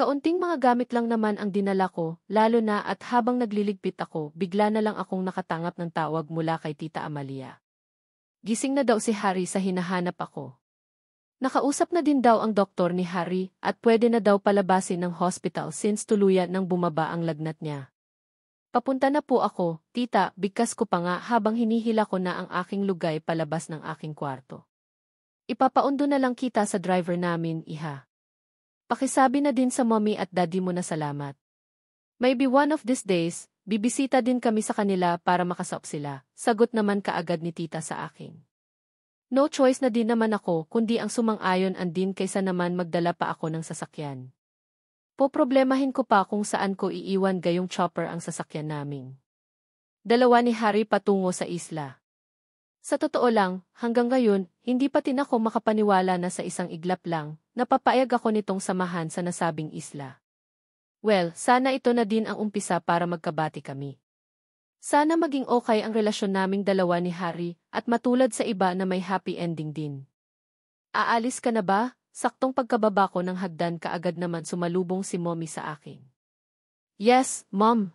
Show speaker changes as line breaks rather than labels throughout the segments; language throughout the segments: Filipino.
Kaunting mga gamit lang naman ang dinala ko, lalo na at habang nagliligpit ako, bigla na lang akong nakatangap ng tawag mula kay Tita Amalia. Gising na daw si Harry sa hinahanap ako. Nakausap na din daw ang doktor ni Harry at pwede na daw palabasin ng hospital since tuluyan nang bumaba ang lagnat niya. Papunta na po ako, tita, bigkas ko pa nga habang hinihila ko na ang aking lugay palabas ng aking kwarto. Ipapaundo na lang kita sa driver namin, iha. Pakisabi na din sa mommy at daddy mo na salamat. Maybe one of these days, bibisita din kami sa kanila para makasaup sila, sagot naman kaagad ni tita sa akin. No choice na din naman ako kundi ang sumang-ayon andin kaysa naman magdala pa ako ng sasakyan. Poproblemahin ko pa kung saan ko iiwan gayong chopper ang sasakyan naming. Dalawa ni Harry patungo sa isla. Sa totoo lang, hanggang ngayon, hindi pa din ako makapaniwala na sa isang iglap lang, napapayag ako nitong samahan sa nasabing isla. Well, sana ito na din ang umpisa para magkabati kami. Sana maging okay ang relasyon naming dalawa ni Harry at matulad sa iba na may happy ending din. Aalis ka na ba? Saktong pagkababa ko ng hagdan kaagad naman sumalubong si mommy sa akin. Yes, mom.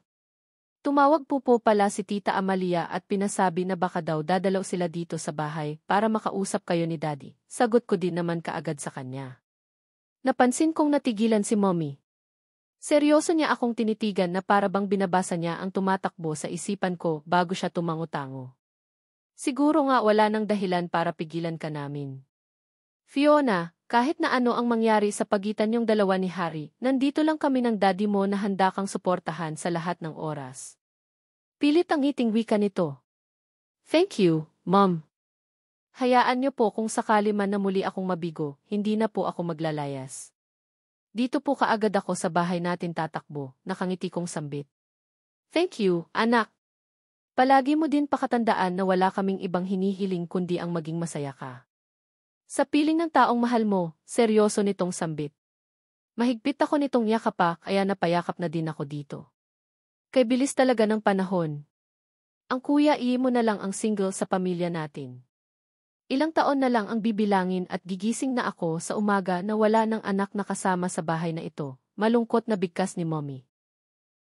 Tumawag po pala si Tita Amalia at pinasabi na baka daw dadalaw sila dito sa bahay para makausap kayo ni daddy. Sagot ko din naman kaagad sa kanya. Napansin kong natigilan si mommy. Seryoso niya akong tinitigan na para bang binabasa niya ang tumatakbo sa isipan ko bago siya tumango-tango. Siguro nga wala nang dahilan para pigilan ka namin. Fiona, kahit na ano ang mangyari sa pagitan niyong dalawa ni Harry, nandito lang kami ng daddy mo na handa kang suportahan sa lahat ng oras. Pilit ang ngiting wika nito. Thank you, Mom. Hayaan niyo po kung sakali man na muli akong mabigo, hindi na po ako maglalayas. Dito po kaagad ako sa bahay natin tatakbo, nakangiti kong sambit. Thank you, anak. Palagi mo din pakatandaan na wala kaming ibang hinihiling kundi ang maging masaya ka. Sa piling ng taong mahal mo, seryoso nitong sambit. Mahigpit ako nitong yakapa kaya napayakap na din ako dito. Kay bilis talaga ng panahon. Ang kuya mo na lang ang single sa pamilya natin. Ilang taon na lang ang bibilangin at gigising na ako sa umaga na wala ng anak na kasama sa bahay na ito, malungkot na bigkas ni mommy.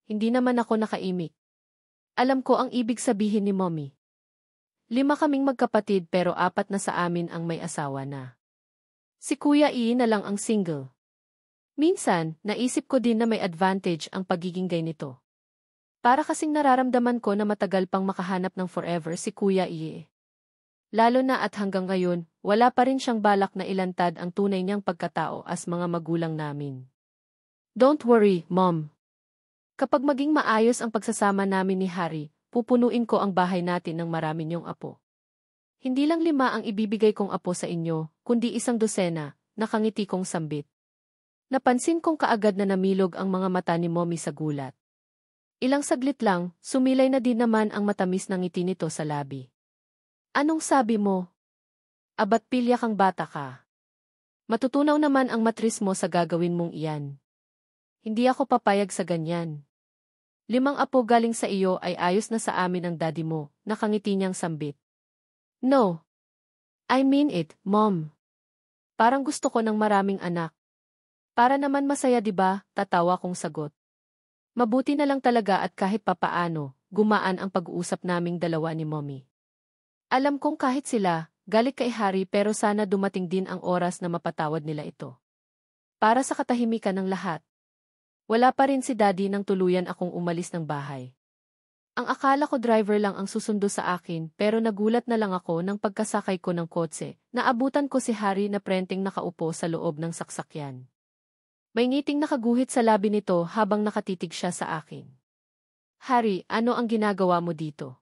Hindi naman ako nakaimik. Alam ko ang ibig sabihin ni mommy. 5 kaming magkapatid pero 4 na sa amin ang may asawa na. Si Kuya na lang ang single. Minsan, naisip ko din na may advantage ang pagiging gay nito. Para kasing nararamdaman ko na matagal pang makahanap ng forever si Kuya Lalo na at hanggang ngayon, wala pa rin siyang balak na ilantad ang tunay niyang pagkatao as mga magulang namin. Don't worry, Mom. Kapag maging maayos ang pagsasama namin ni Harry, pupunuin ko ang bahay natin ng marami niyong apo. Hindi lang 5 ang ibibigay kong apo sa inyo, kundi 1 dosena, nakangiti kong sambit. Napansin kong kaagad na namilog ang mga mata ni mommy sa gulat. Ilang saglit lang, sumilay na din naman ang matamis ng ngiti nito sa labi. Anong sabi mo? Abat pilya kang bata ka. Matutunaw naman ang matris mo sa gagawin mong iyan. Hindi ako papayag sa ganyan. 5 apo galing sa iyo ay ayos na sa amin ang daddy mo, nakangiti niyang sambit. No. I mean it, Mom. Parang gusto ko ng maraming anak. Para naman masaya 'di ba? Tatawa kong sagot. Mabuti na lang talaga at kahit papaano, gumaan ang pag-uusap naming dalawa ni mommy. Alam kong kahit sila, galit kay Harry pero sana dumating din ang oras na mapatawad nila ito. Para sa katahimikan ng lahat. Wala pa rin si daddy nang tuluyan akong umalis ng bahay. Ang akala ko driver lang ang susundo sa akin pero nagulat na lang ako nang pagkasakay ko ng kotse, naabutan ko si Harry na prenteng nakaupo sa loob ng saksakyan. May ngiting nakaguhit sa labi nito habang nakatitig siya sa akin. Harry, ano ang ginagawa mo dito?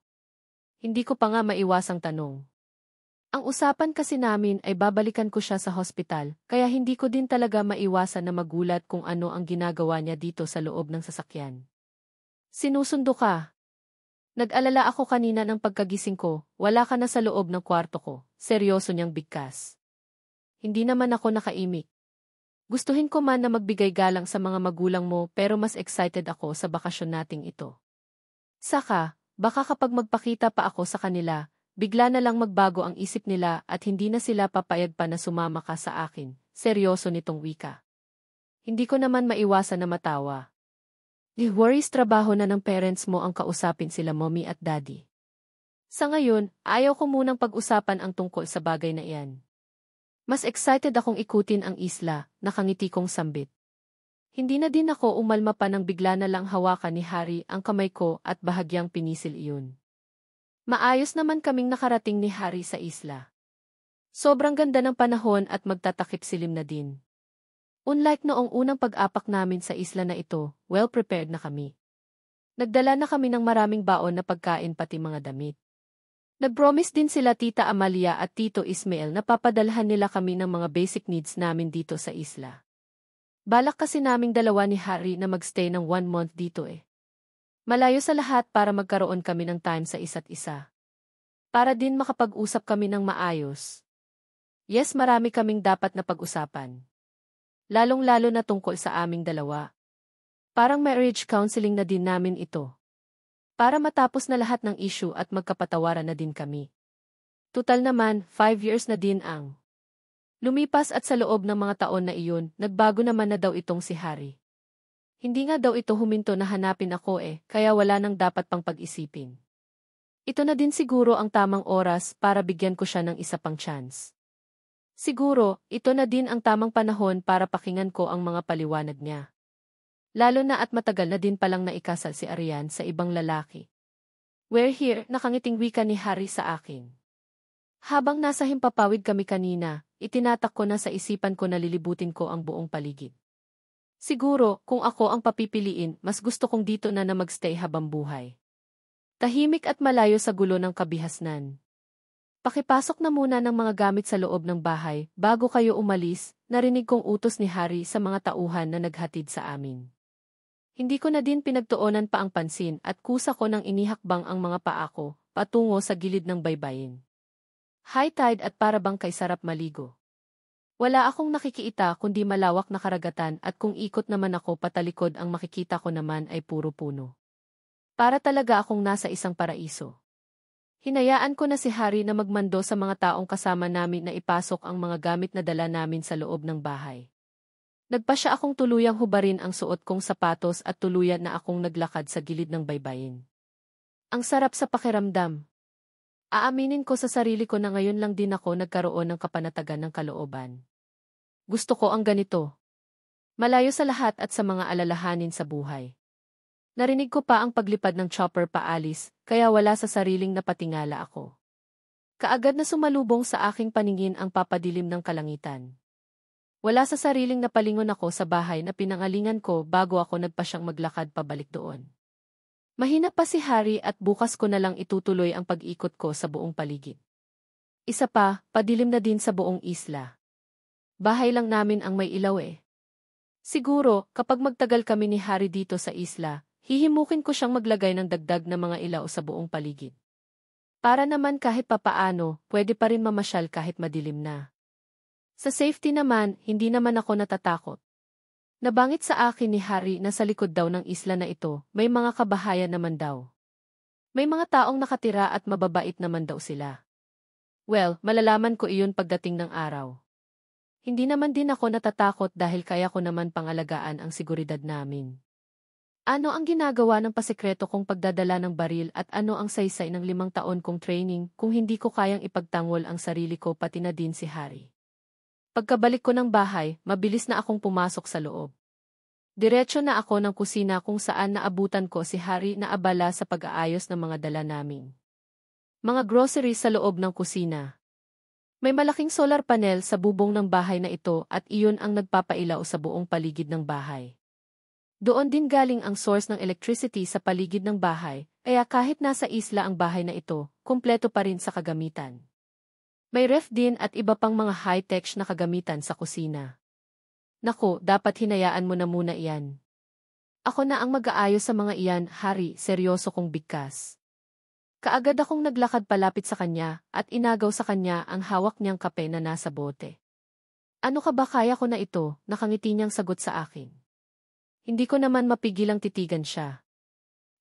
Hindi ko pa nga maiwasang tanong. Ang usapan kasi namin ay babalikan ko siya sa hospital, kaya hindi ko din talaga maiwasan na magulat kung ano ang ginagawa niya dito sa loob ng sasakyan. Sinusundo ka. Nag-alala ako kanina ng pagkagising ko, wala ka na sa loob ng kwarto ko, seryoso niyang bigkas. Hindi naman ako nakaimik. Gustuhin ko man na magbigay galang sa mga magulang mo pero mas excited ako sa bakasyon nating ito. Saka, baka kapag magpakita pa ako sa kanila, bigla na lang magbago ang isip nila at hindi na sila papayag pa na sumama ka sa akin, seryoso nitong wika. Hindi ko naman maiwasan na matawa. Worries trabaho na ng parents mo ang kausapin sila mommy at daddy. Sa ngayon, ayaw ko munang pag-usapan ang tungkol sa bagay na iyan. Mas excited akong ikutin ang isla, nakangiti kong sambit. Hindi na din ako umalma pa nang bigla na lang hawakan ni Harry ang kamay ko at bahagyang pinisil iyon. Maayos naman kaming nakarating ni Harry sa isla. Sobrang ganda ng panahon at magtatakip silim na din. Unlike noong unang pag-apak namin sa isla na ito, well-prepared na kami. Nagdala na kami ng maraming baon na pagkain pati mga damit. Nag-promise din sila Tita Amalia at Tito Ismael na papadalhan nila kami ng mga basic needs namin dito sa isla. Balak kasi naming dalawa ni Harry na magstay ng 1 month dito eh. Malayo sa lahat para magkaroon kami ng time sa isa't isa. Para din makapag-usap kami ng maayos. Yes, marami kaming dapat na pag-usapan. Lalong-lalo na tungkol sa aming dalawa. Parang marriage counseling na din namin ito. Para matapos na lahat ng issue at magkapatawaran na din kami. Tutal naman, 5 years na din ang lumipas at sa loob ng mga taon na iyon, nagbago naman na daw itong si Harry. Hindi nga daw ito huminto na hanapin ako kaya wala nang dapat pang pag-isipin. Ito na din siguro ang tamang oras para bigyan ko siya ng isa pang chance. Siguro, ito na din ang tamang panahon para pakinggan ko ang mga paliwanag niya. Lalo na at matagal na din palang naikasal si Arian sa ibang lalaki. We're here, nakangiting wika ni Harry sa akin. Habang nasa himpapawid kami kanina, itinatak ko na sa isipan ko na lilibutin ko ang buong paligid. Siguro, kung ako ang papipiliin, mas gusto kong dito na magstay habang buhay. Tahimik at malayo sa gulo ng kabihasnan. Pakipasok na muna ng mga gamit sa loob ng bahay, bago kayo umalis, narinig kong utos ni Harry sa mga tauhan na naghatid sa amin. Hindi ko na din pinagtuunan pa ang pansin at kusa ko nang inihakbang ang mga paa ko, patungo sa gilid ng baybayin. High tide at para bang kay sarap maligo. Wala akong nakikiita kundi malawak na karagatan at kung ikot naman ako patalikod ang makikita ko naman ay puro puno. Para talaga akong nasa isang paraiso. Hinayaan ko na si Harry na magmando sa mga taong kasama namin na ipasok ang mga gamit na dala namin sa loob ng bahay. Nagpa siya akong tuluyang hubarin ang suot kong sapatos at tuluyan na akong naglakad sa gilid ng baybayin. Ang sarap sa pakiramdam. Aaminin ko sa sarili ko na ngayon lang din ako nagkaroon ng kapanatagan ng kalooban. Gusto ko ang ganito. Malayo sa lahat at sa mga alalahanin sa buhay. Narinig ko pa ang paglipad ng chopper paalis, kaya wala sa sariling napatingala ako. Kaagad na sumalubong sa aking paningin ang papadilim ng kalangitan. Wala sa sariling napalingon ako sa bahay na pinangalingan ko bago ako nagpa siyang maglakad pabalik doon. Mahina pa si Harry at bukas ko na lang itutuloy ang pag-ikot ko sa buong paligid. Isa pa, padilim na din sa buong isla. Bahay lang namin ang may ilaw Siguro, kapag magtagal kami ni Harry dito sa isla, hihimukin ko siyang maglagay ng dagdag na mga ilaw sa buong paligid. Para naman kahit papaano, pwede pa rin mamasyal kahit madilim na. Sa safety naman, hindi naman ako natatakot. Nabangit sa akin ni Harry na sa likod daw ng isla na ito, may mga kabahayan naman daw. May mga taong nakatira at mababait naman daw sila. Well, malalaman ko iyon pagdating ng araw. Hindi naman din ako natatakot dahil kaya ko naman pangalagaan ang seguridad namin. Ano ang ginagawa ng pasekreto kong pagdadala ng baril at ano ang saysay ng 5 taon kong training kung hindi ko kayang ipagtanggol ang sarili ko pati na din si Harry? Pagkabalik ko ng bahay, mabilis na akong pumasok sa loob. Diretso na ako ng kusina kung saan naabutan ko si Harry na abala sa pag-aayos ng mga dala namin. Mga groceries sa loob ng kusina. May malaking solar panel sa bubong ng bahay na ito at iyon ang nagpapailaw sa buong paligid ng bahay. Doon din galing ang source ng electricity sa paligid ng bahay, kaya kahit nasa isla ang bahay na ito, kumpleto pa rin sa kagamitan. May ref din at iba pang mga high-tech na kagamitan sa kusina. Naku, dapat hinayaan mo na muna iyan. Ako na ang mag-aayos sa mga iyan, Harry, seryoso kong bigkas. Kaagad akong naglakad palapit sa kanya at inagaw sa kanya ang hawak niyang kape na nasa bote. Ano ka ba, kaya ko na ito, nakangiti niyang sagot sa akin. Hindi ko naman mapigilang titigan siya.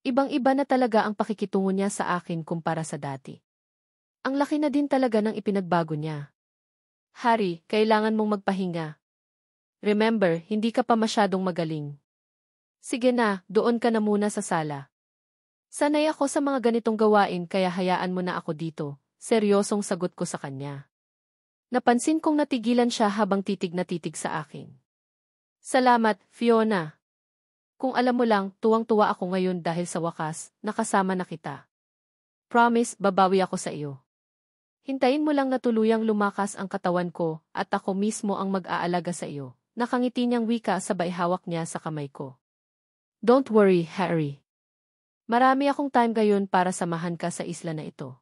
Ibang-iba na talaga ang pakikitungo niya sa akin kumpara sa dati. Ang laki na din talaga ng ipinagbago niya. Harry, kailangan mong magpahinga. Remember, hindi ka pa masyadong magaling. Sige na, doon ka na muna sa sala. Sanay ako sa mga ganitong gawain kaya hayaan mo na ako dito, seryosong sagot ko sa kanya. Napansin kong natigilan siya habang titig na titig sa akin. Salamat, Fiona. Kung alam mo lang, tuwang-tuwa ako ngayon dahil sa wakas, nakasama na kita. Promise, babawi ako sa iyo. Hintayin mo lang na tuluyang lumakas ang katawan ko at ako mismo ang mag-aalaga sa iyo. Nakangiti niyang wika sabay hawak niya sa kamay ko. Don't worry, Harry. Marami akong time ngayon para samahan ka sa isla na ito.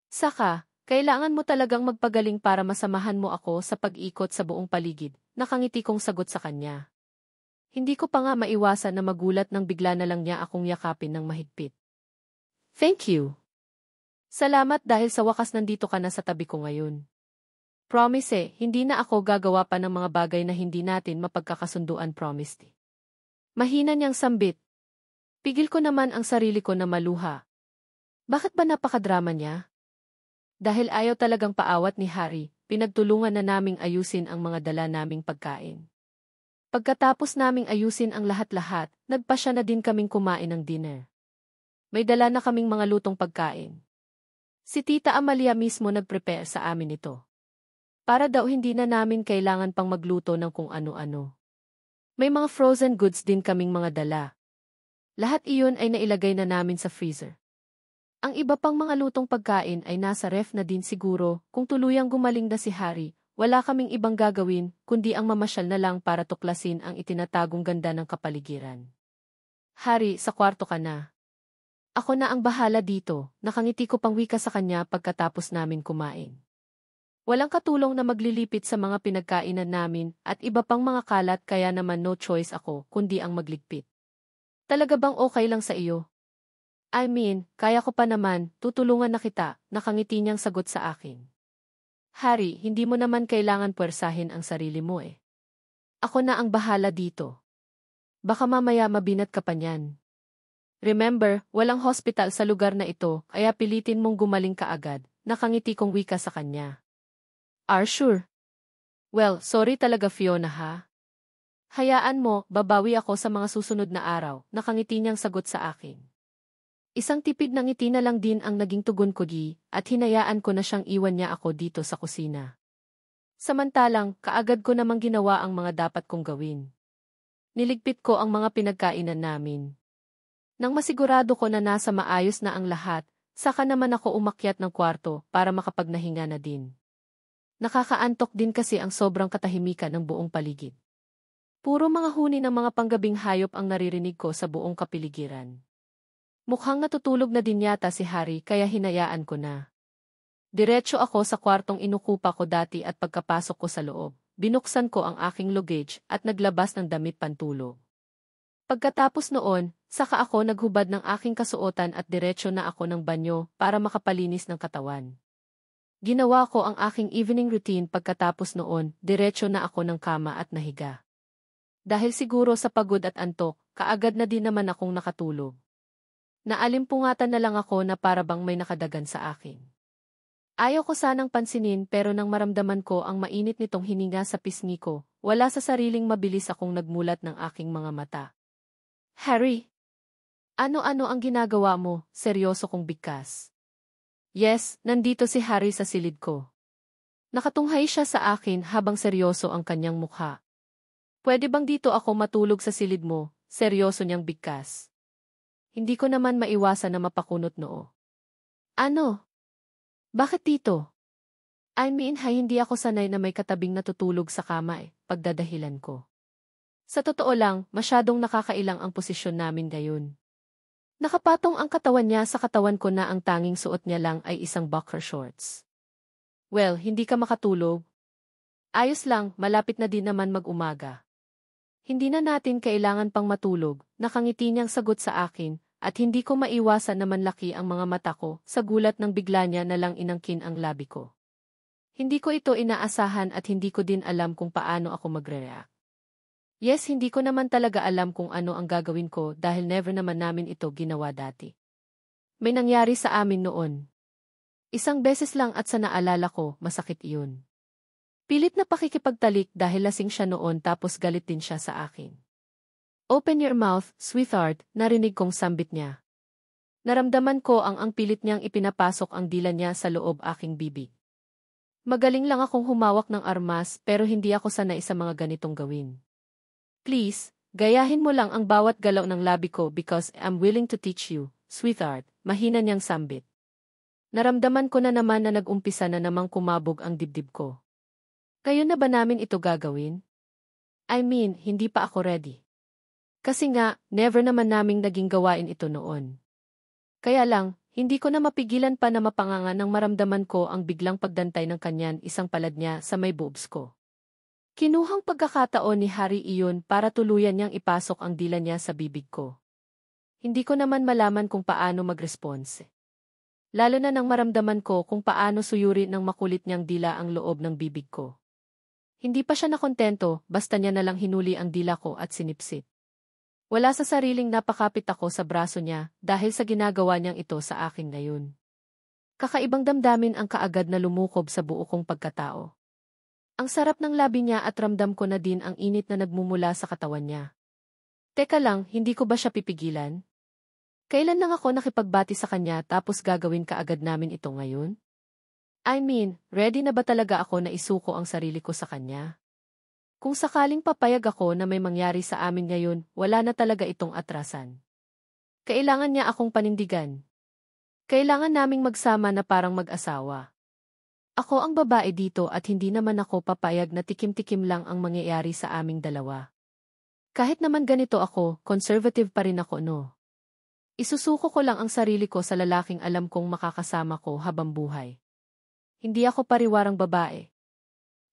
Saka, kailangan mo talagang magpagaling para masamahan mo ako sa pag-ikot sa buong paligid. Nakangiti kong sagot sa kanya. Hindi ko pa nga maiwasan na magulat nang bigla na lang niya akong yakapin ng mahigpit. Thank you. Salamat dahil sa wakas nandito ka na sa tabi ko ngayon. Promise hindi na ako gagawa pa ng mga bagay na hindi natin mapagkakasunduan, promised. Mahina niyang sambit. Pigil ko naman ang sarili ko na maluha. Bakit ba napakadrama niya? Dahil ayaw talagang paawat ni Harry, pinagtulungan na naming ayusin ang mga dala naming pagkain. Pagkatapos naming ayusin ang lahat-lahat, nagpasya na din kaming kumain ng dinner. May dala na kaming mga lutong pagkain. Si Tita Amalia mismo nag-prepare sa amin ito. Para daw hindi na namin kailangan pang magluto ng kung ano-ano. May mga frozen goods din kaming mga dala. Lahat iyon ay nailagay na namin sa freezer. Ang iba pang mga lutong pagkain ay nasa ref na din siguro. Kung tuluyang gumaling na si Harry, wala kaming ibang gagawin kundi ang mamasyal na lang para tuklasin ang itinatagong ganda ng kapaligiran. Harry, sa kwarto ka na. Ako na ang bahala dito, nakangiti ko pang wika sa kanya pagkatapos namin kumain. Walang katulong na maglilipit sa mga pinagkainan namin at iba pang mga kalat kaya naman no choice ako kundi ang magligpit. Talaga bang okay lang sa iyo? I mean, kaya ko pa naman, tutulungan na kita, nakangiti niyang sagot sa akin. Harry, hindi mo naman kailangan puwersahin ang sarili mo eh. Ako na ang bahala dito. Baka mamaya mabinat ka pa niyan. Remember, walang hospital sa lugar na ito, kaya pilitin mong gumaling ka agad, nakangiti kong wika sa kanya. Are sure? Well, sorry talaga Fiona ha. Hayaan mo, babawi ako sa mga susunod na araw, nakangiti niyang sagot sa akin. Isang tipid ng ngiti na lang din ang naging tugon ko at hinayaan ko na siyang iwan niya ako dito sa kusina. Samantalang, kaagad ko namang ginawa ang mga dapat kong gawin. Niligpit ko ang mga pinagkainan namin. Nang masigurado ko na nasa maayos na ang lahat, saka naman ako umakyat ng kwarto para makapagnahinga na din. Nakakaantok din kasi ang sobrang katahimikan ng buong paligid. Puro mga huni ng mga panggabing hayop ang naririnig ko sa buong kapiligiran. Mukhang natutulog na din yata si Harry kaya hinayaan ko na. Diretso ako sa kwartong inukupa ko dati at pagkapasok ko sa loob, binuksan ko ang aking luggage at naglabas ng damit pantulog. Pagkatapos noon, saka ako naghubad ng aking kasuotan at diretso na ako ng banyo para makapalinis ng katawan. Ginawa ko ang aking evening routine pagkatapos noon, diretso na ako ng kama at nahiga. Dahil siguro sa pagod at antok, kaagad na din naman akong nakatulog. Naalimpungatan na lang ako na para bang may nakadagan sa akin. Ayaw ko sanang pansinin pero nang maramdaman ko ang mainit nitong hininga sa pisngi ko, wala sa sariling mabilis akong nagmulat ng aking mga mata. Harry! Ano-ano ang ginagawa mo? Seryoso kong bigkas. Yes, nandito si Harry sa silid ko. Nakatunghay siya sa akin habang seryoso ang kanyang mukha. Pwede bang dito ako matulog sa silid mo? Seryoso niyang bigkas. Hindi ko naman maiwasan na mapakunot noo. Ano? Bakit dito? I mean, hindi ako sanay na may katabing natutulog sa kama pagdadahilan ko. Sa totoo lang, masyadong nakakailang ang posisyon namin ngayon. Nakapatong ang katawan niya sa katawan ko na ang tanging suot niya lang ay isang boxer shorts. Well, hindi ka makatulog? Ayos lang, malapit na din naman mag-umaga. Hindi na natin kailangan pang matulog, nakangiti niyang sagot sa akin, at hindi ko maiwasan na manlaki ang mga mata ko sa gulat ng bigla niya na lang inangkin ang labi ko. Hindi ko ito inaasahan at hindi ko din alam kung paano ako magre-react. Yes, hindi ko naman talaga alam kung ano ang gagawin ko dahil never naman namin ito ginawa dati. May nangyari sa amin noon. Isang beses lang at sa naalala ko, masakit iyon. Pilit na pakikipagtalik dahil lasing siya noon tapos galit din siya sa akin. Open your mouth, sweetheart, narinig kong sambit niya. Naramdaman ko ang pilit niyang ipinapasok ang dila niya sa loob aking bibig. Magaling lang akong humawak ng armas pero hindi ako sanay sa mga ganitong gawin. Please, gayahin mo lang ang bawat galaw ng labi ko because I'm willing to teach you, sweetheart, mahina niyang sambit. Naramdaman ko na naman na nag-umpisa na namang kumabog ang dibdib ko. Kayo na ba namin ito gagawin? I mean, hindi pa ako ready. Kasi nga, never naman naming naging gawain ito noon. Kaya lang, hindi ko na mapigilan pa na mapanganga nang maramdaman ko ang biglang pagdantay ng kanyan isang palad niya sa may boobs ko. Kinuhang pagkakataon ni Harry iyon para tuluyan niyang ipasok ang dila niya sa bibig ko. Hindi ko naman malaman kung paano mag-response. Lalo na nang maramdaman ko kung paano suyuri ng makulit niyang dila ang loob ng bibig ko. Hindi pa siya nakontento, basta niya nalang hinuli ang dila ko at sinipsip. Wala sa sariling napakapit ako sa braso niya dahil sa ginagawa niyang ito sa akin ngayon. Kakaibang damdamin ang kaagad na lumukob sa buo kong pagkatao. Ang sarap ng labi niya at ramdam ko na din ang init na nagmumula sa katawan niya. Teka lang, hindi ko ba siya pipigilan? Kailan lang ako nakipagbati sa kanya tapos gagawin kaagad namin ito ngayon? I mean, ready na ba talaga ako na isuko ang sarili ko sa kanya? Kung sakaling papayag ako na may mangyari sa amin ngayon, wala na talaga itong atrasan. Kailangan niya akong panindigan. Kailangan naming magsama na parang mag-asawa. Ako ang babae dito at hindi naman ako papayag na tikim-tikim lang ang mangyayari sa aming dalawa. Kahit naman ganito ako, conservative pa rin ako no. Isusuko ko lang ang sarili ko sa lalaking alam kong makakasama ko habang buhay. Hindi ako pariwarang babae.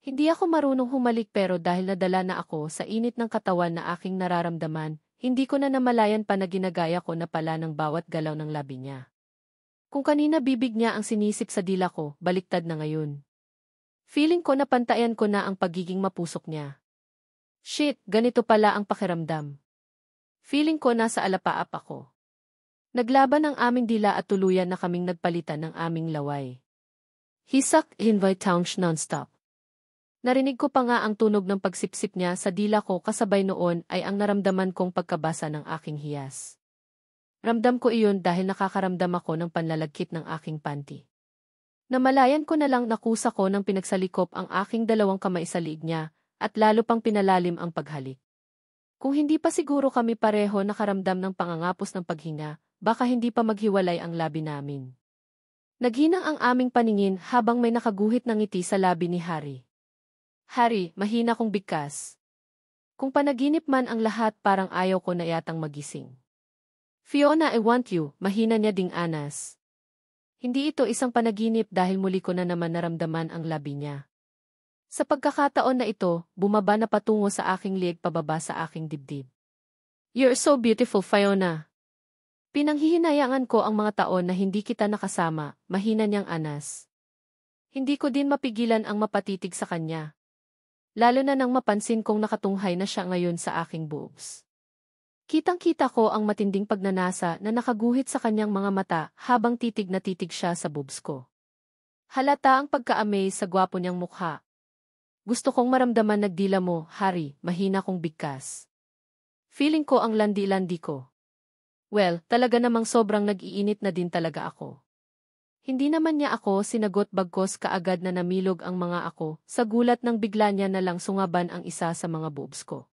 Hindi ako marunong humalik pero dahil nadala na ako sa init ng katawan na aking nararamdaman, hindi ko na namalayan pa na ginagaya ko na pala ng bawat galaw ng labi niya. Kung kanina bibig niya ang sinisip sa dila ko, baliktad na ngayon. Feeling ko na pantayan ko na ang pagiging mapusok niya. Shit, ganito pala ang pakiramdam. Feeling ko nasa alapaap ako. Naglaban ang aming dila at tuluyan na kaming nagpalitan ng aming laway. He sucked in my tongue non-stop. Narinig ko pa nga ang tunog ng pagsipsip niya sa dila ko kasabay noon ay ang naramdaman kong pagkabasa ng aking hiyas. Ramdam ko iyon dahil nakakaramdam ako ng panlalagkit ng aking panty. Namalayan ko na lang nakusa ko ng pinagsalikop ang aking dalawang kamay sa liig niya at lalo pang pinalalim ang paghalik. Kung hindi pa siguro kami pareho nakaramdam ng pangangapos ng paghinga, baka hindi pa maghiwalay ang labi namin. Naghinang ang aming paningin habang may nakaguhit ng ngiti sa labi ni Harry. Harry, mahina kong bigkas. Kung panaginip man ang lahat parang ayaw ko na yatang magising. Fiona, I want you, mahina niya ding anas. Hindi ito isang panaginip dahil muli ko na naman naramdaman ang labi niya. Sa pagkakataon na ito, bumaba na patungo sa aking liig pababa sa aking dibdib. You're so beautiful, Fiona. Pinanghihinayangan ko ang mga taon na hindi kita nakasama, mahina niyang anas. Hindi ko din mapigilan ang mapatitig sa kanya. Lalo na nang mapansin kong nakatunghay na siya ngayon sa aking boobs. Kitang-kita ko ang matinding pagnanasa na nakaguhit sa kanyang mga mata habang titig na titig siya sa boobs ko. Halata ang pagka-amaze sa gwapo niyang mukha. Gusto kong maramdaman nagdila mo, Harry, mahina kong bigkas. Feeling ko ang landi-landi ko. Well, talaga namang sobrang nag-iinit na din talaga ako. Hindi naman niya ako sinagot bagkos kaagad na namilog ang mga ako sa gulat ng bigla niya na lang sungaban ang isa sa mga boobs ko.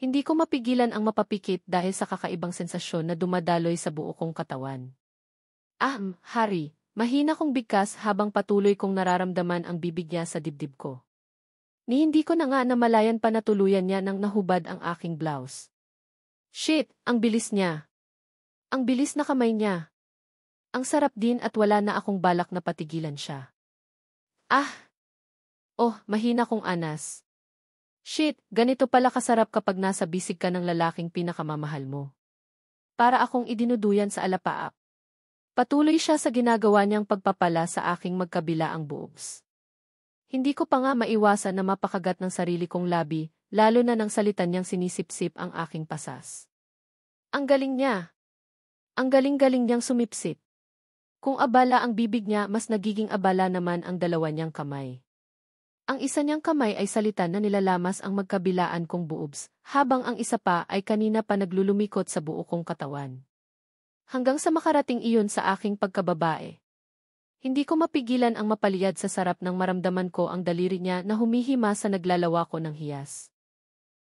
Hindi ko mapigilan ang mapapikit dahil sa kakaibang sensasyon na dumadaloy sa buo kong katawan. Harry, mahina kong bigkas habang patuloy kong nararamdaman ang bibig niya sa dibdib ko. Ni hindi ko na nga namalayan pa na tuluyan niya nang nahubad ang aking blouse. Shit, ang bilis niya. Ang bilis na kamay niya. Ang sarap din at wala na akong balak na patigilan siya. Mahina kong anas. Shit, ganito pala kasarap kapag nasa bisig ka ng lalaking pinakamamahal mo. Para akong idinuduyan sa alapaap. Patuloy siya sa ginagawa niyang pagpapala sa aking magkabila ang boobs. Hindi ko pa nga maiwasan na mapakagat ng sarili kong labi, lalo na nang salitan niyang sinisipsip ang aking pasas. Ang galing niya. Ang galing-galing niyang sumipsip. Kung abala ang bibig niya, mas nagiging abala naman ang dalawa niyang kamay. Ang isa niyang kamay ay salita na nilalamas ang magkabilaan kong boobs, habang ang isa pa ay kanina pa naglulumikot sa buo kong katawan. Hanggang sa makarating iyon sa aking pagkababae. Hindi ko mapigilan ang mapaliyad sa sarap ng maramdaman ko ang daliri niya na humihima sa naglalawa ko ng hiyas.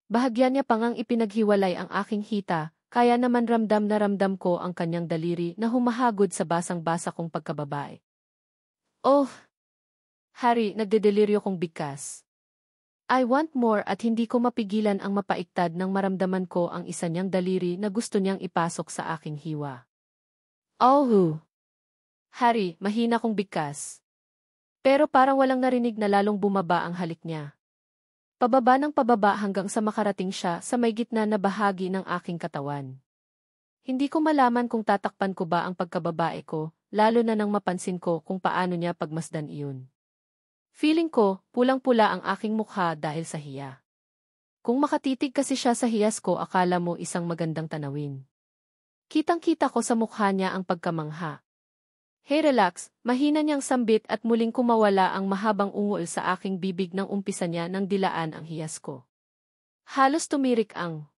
Bahagyan niya pangang ipinaghiwalay ang aking hita, kaya naman ramdam na ramdam ko ang kanyang daliri na humahagod sa basang-basa kong pagkababae. Oh! Hari, nagdedeliryo kong bigkas. I want more at hindi ko mapigilan ang mapaiktad nang maramdaman ko ang isa niyang daliri na gusto niyang ipasok sa aking hiwa. Oh! Hari, mahina kong bigkas. Pero parang walang narinig na lalong bumaba ang halik niya. Pababa ng pababa hanggang sa makarating siya sa may gitna na bahagi ng aking katawan. Hindi ko malaman kung tatakpan ko ba ang pagkababae ko, lalo na nang mapansin ko kung paano niya pagmasdan iyon. Feeling ko, pulang-pula ang aking mukha dahil sa hiya. Kung makatitig kasi siya sa hiyas ko, akala mo isang magandang tanawin. Kitang-kita ko sa mukha niya ang pagkamangha. Hey, relax, mahina niyang sambit at muling kumawala ang mahabang ungol sa aking bibig nang umpisa niya nang dilaan ang hiyas ko. Halos tumirik ang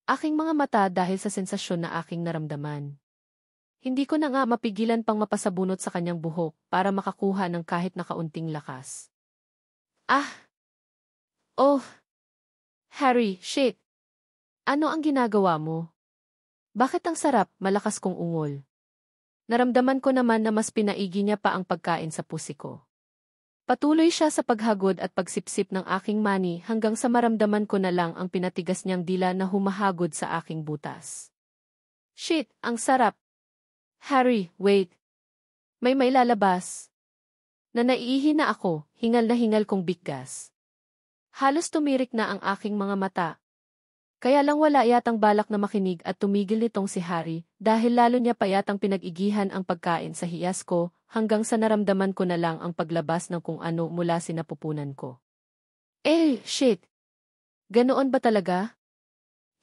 aking mga mata dahil sa sensasyon na aking naramdaman. Hindi ko na nga mapigilan pang mapasabunot sa kanyang buhok para makakuha ng kahit na kaunting lakas. Ah! Oh! Harry, shit! Ano ang ginagawa mo? Bakit ang sarap, malakas kong ungol? Naramdaman ko naman na mas pinaigi niya pa ang pagkain sa pusi ko. Patuloy siya sa paghagod at pagsipsip ng aking mani hanggang sa maramdaman ko na lang ang pinatigas niyang dila na humahagod sa aking butas. Shit, ang sarap! Harry, wait! May mailalabas. Na naiihi na ako, hingal na hingal kong bigkas. Halos tumirik na ang aking mga mata. Kaya lang wala yatang balak na makinig at tumigil nitong si Harry dahil lalo niya pa yatang pinag-igihan ang pagkain sa hiyas ko hanggang sa naramdaman ko na lang ang paglabas ng kung ano mula sinapupunan ko. Eh, shit! Ganoon ba talaga?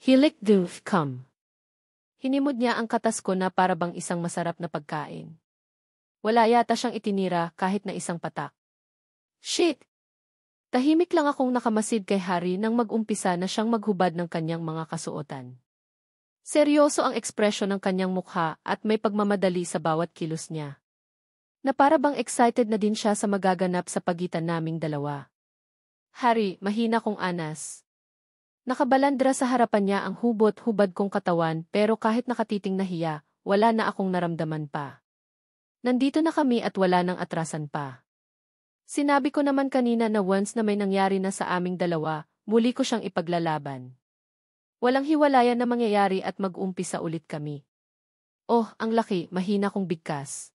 He licked the cum. Hinimod niya ang katas ko na para bang isang masarap na pagkain. Wala yata siyang itinira kahit na isang patak. Shit! Tahimik lang akong nakamasid kay Harry nang mag-umpisa na siyang maghubad ng kanyang mga kasuotan. Seryoso ang ekspresyon ng kanyang mukha at may pagmamadali sa bawat kilos niya. Na para bang excited na din siya sa magaganap sa pagitan naming dalawa. Harry, mahina kong anas. Nakabalandra sa harapan niya ang hubot-hubad kong katawan pero kahit nakatiting na hiya, wala na akong naramdaman pa. Nandito na kami at wala nang atrasan pa. Sinabi ko naman kanina na once na may nangyari na sa aming dalawa, muli ko siyang ipaglalaban. Walang hiwalayan na mangyayari at mag-umpisa ulit kami. Oh, ang laki, mahina kong bigkas.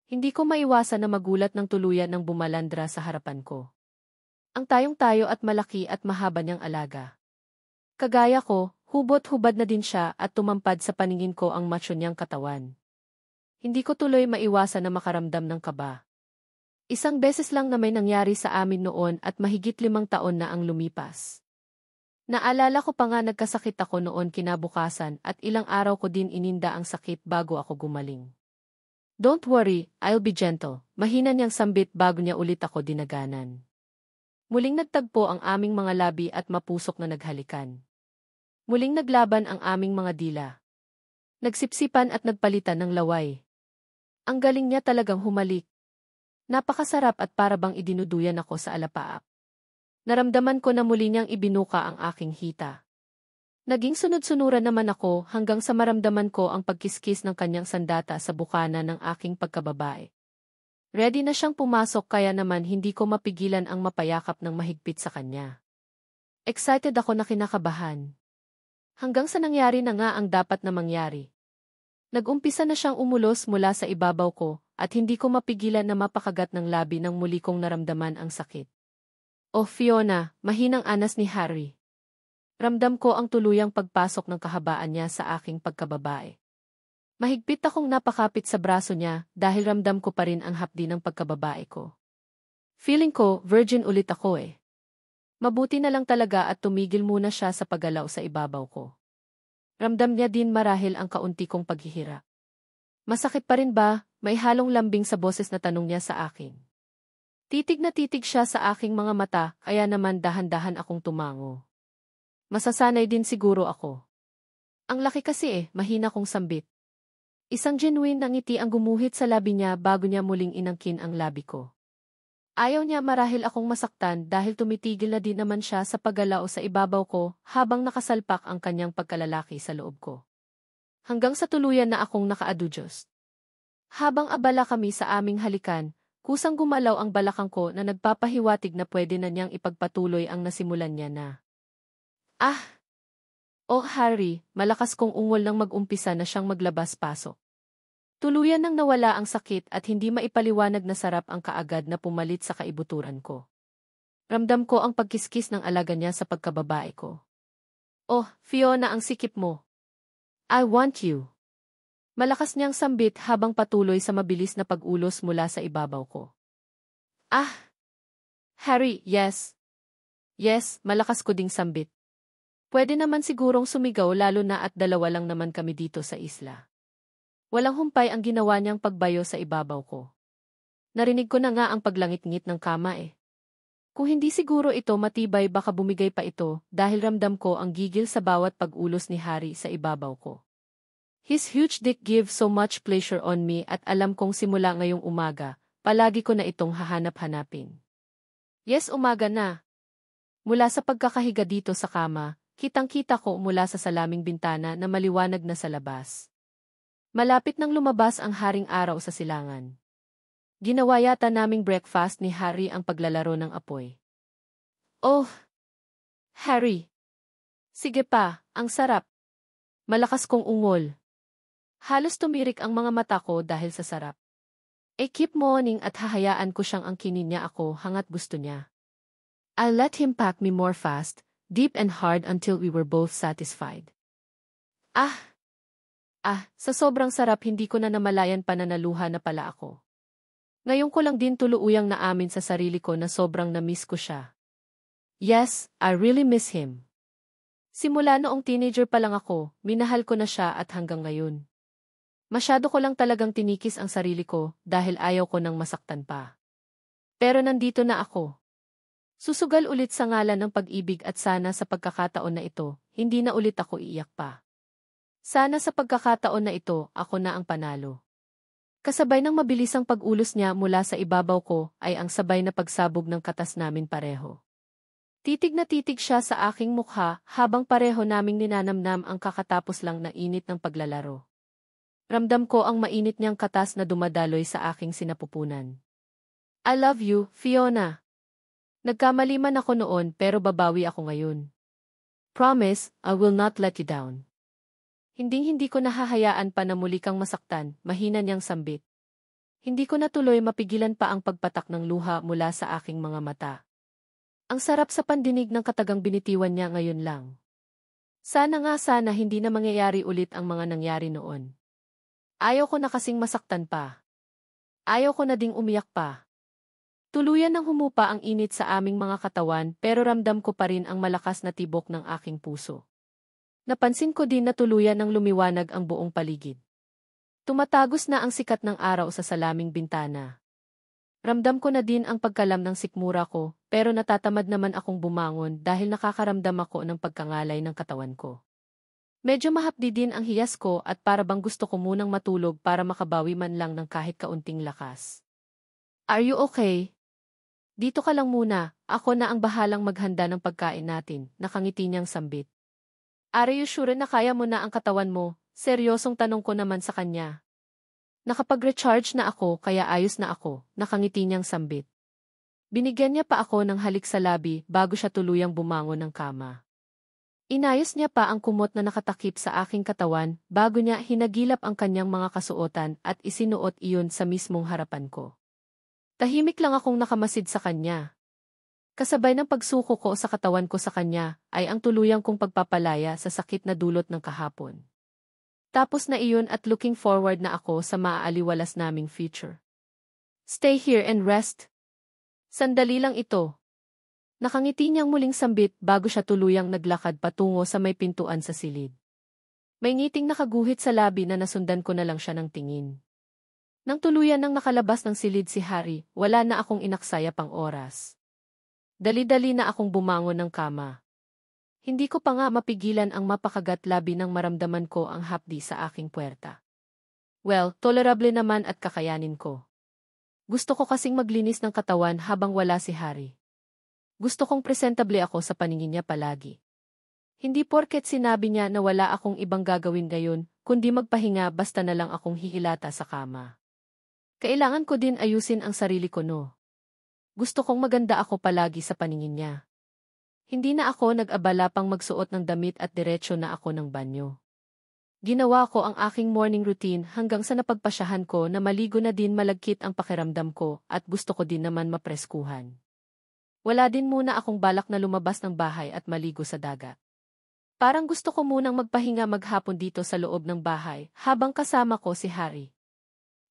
Hindi ko maiwasan na magulat ng tuluyan ng bumalandra sa harapan ko. Ang tayong-tayo at malaki at mahaba niyang alaga. Kagaya ko, hubot-hubad na din siya at tumampad sa paningin ko ang macho niyang katawan. Hindi ko tuloy maiwasan na makaramdam ng kaba. Isang beses lang na may nangyari sa amin noon at mahigit 5 taon na ang lumipas. Naalala ko pa nga nagkasakit ako noon kinabukasan at ilang araw ko din ininda ang sakit bago ako gumaling. Don't worry, I'll be gentle. Mahina niyang sambit bago niya ulit ako dinaganan. Muling nagtagpo ang aming mga labi at mapusok na naghalikan. Muling naglaban ang aming mga dila. Nagsipsipan at nagpalitan ng laway. Ang galing niya talagang humalik. Napakasarap at para bang idinuduyan ako sa alapaap. Naramdaman ko na muli niyang ibinuka ang aking hita. Naging sunod-sunuran naman ako hanggang sa maramdaman ko ang pagkiskis ng kanyang sandata sa bukana ng aking pagkababae. Ready na siyang pumasok kaya naman hindi ko mapigilan ang mapayakap ng mahigpit sa kanya. Excited ako na kinakabahan. Hanggang sa nangyari na nga ang dapat na mangyari. Nag-umpisa na siyang umulos mula sa ibabaw ko at hindi ko mapigilan na mapakagat ng labi nang muli kong naramdaman ang sakit. Oh Fiona, mahinang anas ni Harry. Ramdam ko ang tuluyang pagpasok ng kahabaan niya sa aking pagkababae. Mahigpit akong napakapit sa braso niya dahil ramdam ko pa rin ang hapdi ng pagkababae ko. Feeling ko, virgin ulit ako eh. Mabuti na lang talaga at tumigil muna siya sa paggalaw sa ibabaw ko. Ramdam niya din marahil ang kaunti kong paghihirap. Masakit pa rin ba? May halong lambing sa boses na tanong niya sa akin. Titig na titig siya sa aking mga mata, kaya naman dahan-dahan akong tumango. Masasanay din siguro ako. Ang laki kasi mahina kong sambit. Isang genuine na ngiti ang gumuhit sa labi niya bago niya muling inangkin ang labi ko. Ayaw niya marahil akong masaktan dahil tumitigil na din naman siya sa paggalaw sa ibabaw ko habang nakasalpak ang kanyang pagkalalaki sa loob ko. Hanggang sa tuluyan na akong nakaadudyos. Habang abala kami sa aming halikan, kusang gumalaw ang balakang ko na nagpapahiwatig na pwede na niyang ipagpatuloy ang nasimulan niya na. Ah! Oh Harry, malakas kong ungol nang mag-umpisa na siyang maglabas-pasok. Tuluyan nang nawala ang sakit at hindi maipaliwanag na sarap ang kaagad na pumalit sa kaibuturan ko. Ramdam ko ang pagkiskis ng alaga niya sa pagkababae ko. Oh, Fiona, ang sikip mo. I want you. Malakas niyang sambit habang patuloy sa mabilis na pag-ulos mula sa ibabaw ko. Ah! Harry, yes. Yes, malakas ko ding sambit. Pwede naman sigurong sumigaw lalo na at dalawa lang naman kami dito sa isla. Walang humpay ang ginawa niyang pagbayo sa ibabaw ko. Narinig ko na nga ang paglangit-ngit ng kama Kung hindi siguro ito matibay baka bumigay pa ito dahil ramdam ko ang gigil sa bawat pag-ulos ni Harry sa ibabaw ko. His huge dick gives so much pleasure on me at alam kong simula ngayong umaga, palagi ko na itong hahanap-hanapin. Yes, umaga na. Mula sa pagkakahiga dito sa kama, kitang-kita ko mula sa salaming bintana na maliwanag na sa labas. Malapit nang lumabas ang haring araw sa silangan. Ginawa yata naming breakfast ni Harry ang paglalaro ng apoy. Oh! Harry! Sige pa, ang sarap. Malakas kong ungol. Halos tumirik ang mga mata ko dahil sa sarap. Keep moaning at hahayaan ko siyang angkinin niya ako hangat gusto niya. I'll let him pack me more fast, deep and hard until we were both satisfied. Sa sobrang sarap hindi ko na namalayan pa na naluha na pala ako. Ngayon ko lang din tuluuyang naamin sa sarili ko na sobrang na-miss ko siya. Yes, I really miss him. Simula noong teenager pa lang ako, minahal ko na siya at hanggang ngayon. Masyado ko lang talagang tinikis ang sarili ko dahil ayaw ko nang masaktan pa. Pero nandito na ako. Susugal ulit sa ngalan ng pag-ibig at sana sa pagkakataon na ito, hindi na ulit ako iiyak pa. Sana sa pagkakataon na ito, ako na ang panalo. Kasabay ng mabilisang pag-ulos niya mula sa ibabaw ko ay ang sabay na pagsabog ng katas namin pareho. Titig na titig siya sa aking mukha habang pareho naming ninanamnam ang kakatapos lang na init ng paglalaro. Ramdam ko ang mainit niyang katas na dumadaloy sa aking sinapupunan. I love you, Fiona. Nagkamali man ako noon pero babawi ako ngayon. Promise, I will not let you down. Hinding-hindi ko nahahayaan pa na muli kang masaktan, mahina niyang sambit. Hindi ko natuloy mapigilan pa ang pagpatak ng luha mula sa aking mga mata. Ang sarap sa pandinig ng katagang binitiwan niya ngayon lang. Sana hindi na mangyayari ulit ang mga nangyari noon. Ayaw ko na kasing masaktan pa. Ayaw ko na ding umiyak pa. Tuluyan nang humupa ang init sa aming mga katawan pero ramdam ko pa rin ang malakas na tibok ng aking puso. Napansin ko din na tuluyan nang lumiwanag ang buong paligid. Tumatagos na ang sikat ng araw sa salaming bintana. Ramdam ko na din ang pagkalam ng sikmura ko pero natatamad naman akong bumangon dahil nakakaramdam ako ng pagkangalay ng katawan ko. Medyo mahapdi din ang hiyas ko at para bang gusto ko munang matulog para makabawi man lang ng kahit kaunting lakas. Are you okay? Dito ka lang muna, ako na ang bahalang maghanda ng pagkain natin, nakangiti niyang sambit. Are you sure na kaya mo na ang katawan mo? Seryosong tanong ko naman sa kanya. Nakapag-recharge na ako kaya ayos na ako, nakangiti niyang sambit. Binigyan niya pa ako ng halik sa labi bago siya tuluyang bumangon ng kama. Inayos niya pa ang kumot na nakatakip sa aking katawan bago niya hinagilap ang kanyang mga kasuotan at isinuot iyon sa mismong harapan ko. Tahimik lang akong nakamasid sa kanya. Kasabay ng pagsuko ko sa katawan ko sa kanya ay ang tuluyang kong pagpapalaya sa sakit na dulot ng kahapon. Tapos na iyon at looking forward na ako sa maaaliwalas naming future. Stay here and rest. Sandali lang ito. Nakangiti niyang muling sambit bago siya tuluyang naglakad patungo sa may pintuan sa silid. May ngiting nakaguhit sa labi na nasundan ko na lang siya ng tingin. Nang tuluyan nang nakalabas ng silid si Harry, wala na akong inaksaya pang oras. Dali-dali na akong bumangon ng kama. Hindi ko pa nga mapigilan ang mapakagat labi nang maramdaman ko ang hapdi sa aking puwerta. Well, tolerable naman at kakayanin ko. Gusto ko kasing maglinis ng katawan habang wala si Harry. Gusto kong presentable ako sa paningin niya palagi. Hindi porket sinabi niya na wala akong ibang gagawin ngayon, kundi magpahinga basta na lang akong hihilata sa kama. Kailangan ko din ayusin ang sarili ko no. Gusto kong maganda ako palagi sa paningin niya. Hindi na ako nag-abala pang magsuot ng damit at diretsyo na ako ng banyo. Ginawa ko ang aking morning routine hanggang sa napagpasyahan ko na maligo na din malagkit ang pakiramdam ko at gusto ko din naman mapreskuhan. Wala din muna akong balak na lumabas ng bahay at maligo sa dagat. Parang gusto ko munang magpahinga maghapon dito sa loob ng bahay habang kasama ko si Harry.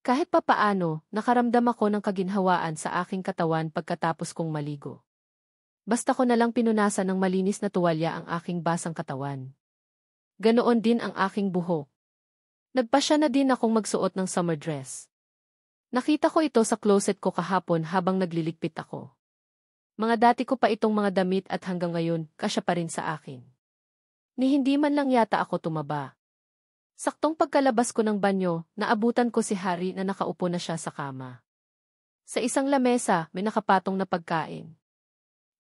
Kahit papaano, nakaramdam ako ng kaginhawaan sa aking katawan pagkatapos kong maligo. Basta ko na lang pinunasan ng malinis na tuwalya ang aking basang katawan. Ganoon din ang aking buhok. Nagpasya na din akong magsuot ng summer dress. Nakita ko ito sa closet ko kahapon habang nagliligpit ako. Mga dati ko pa itong mga damit at hanggang ngayon, kasya pa rin sa akin. Ni hindi man lang yata ako tumaba. Saktong pagkalabas ko ng banyo, naabutan ko si Harry na nakaupo na siya sa kama. Sa isang lamesa, may nakapatong na pagkain.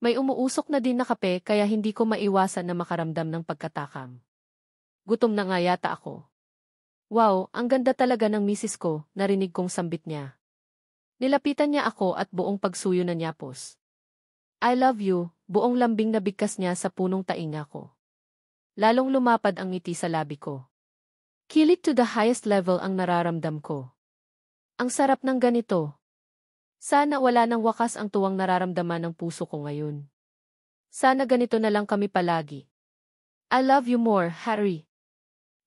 May umuusok na din na kape kaya hindi ko maiwasan na makaramdam ng pagkatakam. Gutom na nga yata ako. Wow, ang ganda talaga ng misis ko, narinig kong sambit niya. Nilapitan niya ako at buong pagsuyo na niyapos. I love you, buong lambing na bigkas niya sa punong tainga ko. Lalong lumapad ang ngiti sa labi ko. Kilig to the highest level ang nararamdam ko. Ang sarap ng ganito. Sana wala nang wakas ang tuwang nararamdaman ng puso ko ngayon. Sana ganito na lang kami palagi. I love you more, Harry.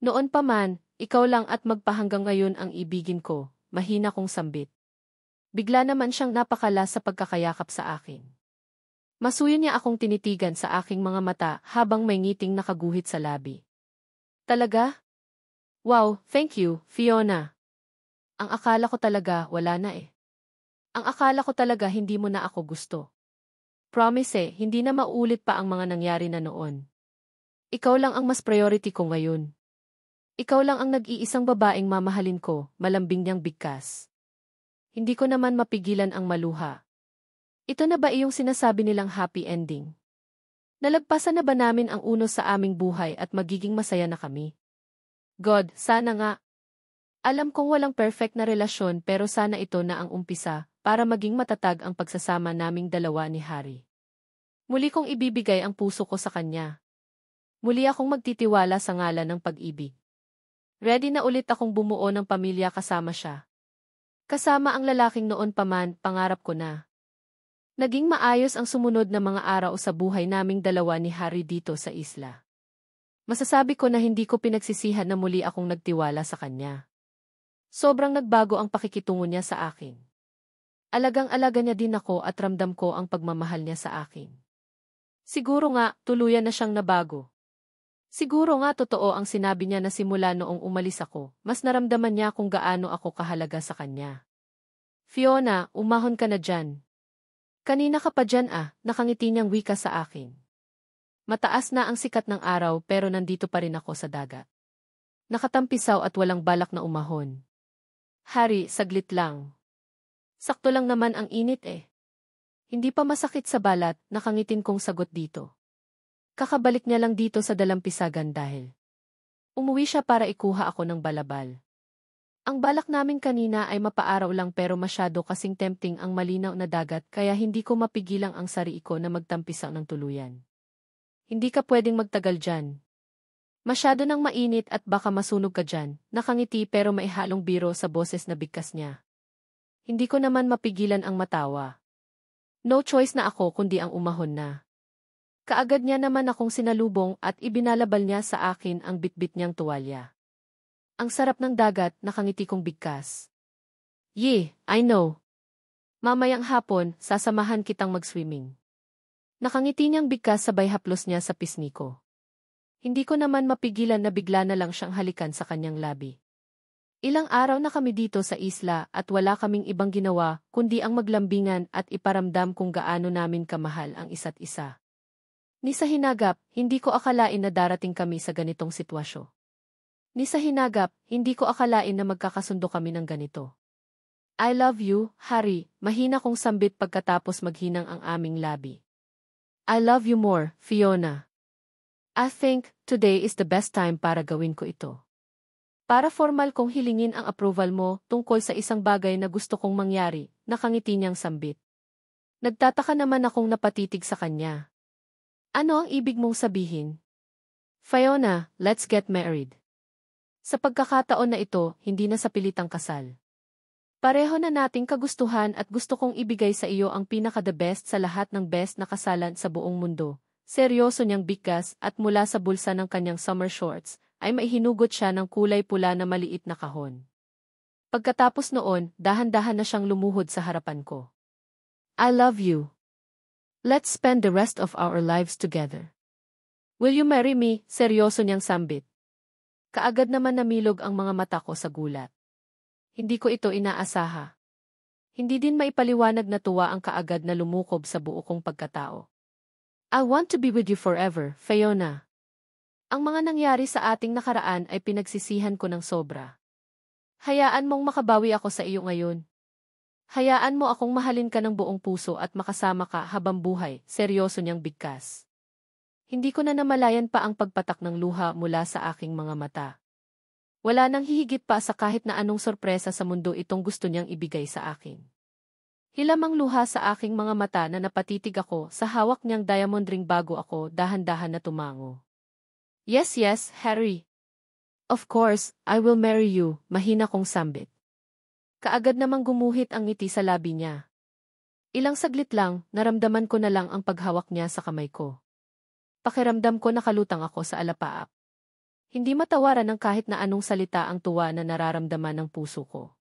Noon pa man, ikaw lang at magpahanggang ngayon ang ibigin ko, mahina kong sambit. Bigla naman siyang napakala sa pagkakayakap sa akin. Masuyo niya akong tinitigan sa aking mga mata habang may ngiting nakaguhit sa labi. Talaga? Wow, thank you, Fiona. Ang akala ko talaga wala na eh. Ang akala ko talaga hindi mo na ako gusto. Promise hindi na maulit pa ang mga nangyari na noon. Ikaw lang ang mas priority ko ngayon. Ikaw lang ang nag-iisang babaeng mamahalin ko, malambing niyang bigkas. Hindi ko naman mapigilan ang maluha. Ito na ba iyong sinasabi nilang happy ending? Nalagpasan na ba namin ang unos sa aming buhay at magiging masaya na kami? God, sana nga. Alam kong walang perfect na relasyon pero sana ito na ang umpisa para maging matatag ang pagsasama naming dalawa ni Harry. Muli kong ibibigay ang puso ko sa kanya. Muli akong magtitiwala sa ngalan ng pag-ibig. Ready na ulit akong bumuo ng pamilya kasama siya. Kasama ang lalaking noon pa man, pangarap ko na. Naging maayos ang sumunod na mga araw sa buhay naming dalawa ni Harry dito sa isla. Masasabi ko na hindi ko pinagsisihan na muli akong nagtiwala sa kanya. Sobrang nagbago ang pakikitungo niya sa akin. Alagang-alaga niya din ako at ramdam ko ang pagmamahal niya sa akin. Siguro nga, tuluyan na siyang nabago. Siguro nga totoo ang sinabi niya na simula noong umalis ako, mas naramdaman niya kung gaano ako kahalaga sa kanya. Fiona, umahon ka na dyan. Kanina ka pa dyan nakangiti niyang wika sa akin. Mataas na ang sikat ng araw pero nandito pa rin ako sa dagat. Nakatampisaw at walang balak na umahon. Harry, saglit lang. Sakto lang naman ang init eh. Hindi pa masakit sa balat, nakangitin kong sagot dito. Kakabalik niya lang dito sa dalampisagan dahil umuwi siya para ikuha ako ng balabal. Ang balak namin kanina ay mapaaraw lang pero masyado kasing tempting ang malinaw na dagat kaya hindi ko mapigilang ang sarili ko na magtampisaw ng tuluyan. Hindi ka pwedeng magtagal dyan. Masyado nang mainit at baka masunog ka dyan, nakangiti pero may halong biro sa boses na bigkas niya. Hindi ko naman mapigilan ang matawa. No choice na ako kundi ang umahon na. Kaagad niya naman akong sinalubong at ibinalabal niya sa akin ang bitbit niyang tuwalya. Ang sarap ng dagat, nakangiti kong bigkas. I know. Mamayang hapon, sasamahan kitang mag-swimming. Nakangiti niyang bigkas sabay haplos niya sa pisngi ko. Hindi ko naman mapigilan na bigla na lang siyang halikan sa kanyang labi. Ilang araw na kami dito sa isla at wala kaming ibang ginawa kundi ang maglambingan at iparamdam kung gaano namin kamahal ang isa't isa. Ni sa hinagap, hindi ko akalain na darating kami sa ganitong sitwasyon. Ni sa hinagap, hindi ko akalain na magkakasundo kami ng ganito. I love you, Harry, mahina kong sambit pagkatapos maghinang ang aming labi. I love you more, Fiona. I think, today is the best time para gawin ko ito. Para formal kong hilingin ang approval mo tungkol sa isang bagay na gusto kong mangyari, nakangiti niyang sambit. Nagtataka naman akong napatitig sa kanya. Ano ang ibig mong sabihin? Fiona, let's get married. Sa pagkakataon na ito, hindi na sa pilitang kasal. Pareho na nating kagustuhan at gusto kong ibigay sa iyo ang pinaka-the best sa lahat ng best na kasalan sa buong mundo. Seryoso niyang bigkas at mula sa bulsa ng kanyang summer shorts, ay maihinugot siya ng kulay pula na maliit na kahon. Pagkatapos noon, dahan-dahan na siyang lumuhod sa harapan ko. I love you. Let's spend the rest of our lives together. Will you marry me? Seryoso niyang sambit. Kaagad naman namilog ang mga mata ko sa gulat. Hindi ko ito inaasaha. Hindi din maipaliwanag na tuwa ang kaagad na lumukob sa buo kong pagkatao. I want to be with you forever, Fiona. Ang mga nangyari sa ating nakaraan ay pinagsisihan ko ng sobra. Hayaan mong makabawi ako sa iyo ngayon. Hayaan mo akong mahalin ka ng buong puso at makasama ka habang buhay, seryoso niyang bigkas. Hindi ko na namalayan pa ang pagpatak ng luha mula sa aking mga mata. Wala nang hihigit pa sa kahit na anong sorpresa sa mundo itong gusto niyang ibigay sa akin. Hilamang luha sa aking mga mata na napatitig ako sa hawak niyang diamond ring bago ako dahan-dahan na tumango. Yes, yes, Harry. Of course, I will marry you, mahina kong sambit. Kaagad namang gumuhit ang ngiti sa labi niya. Ilang saglit lang, naramdaman ko na lang ang paghawak niya sa kamay ko. Pakiramdam ko nakalutang ako sa alapaap. Hindi matawaran ng kahit na anong salita ang tuwa na nararamdaman ng puso ko.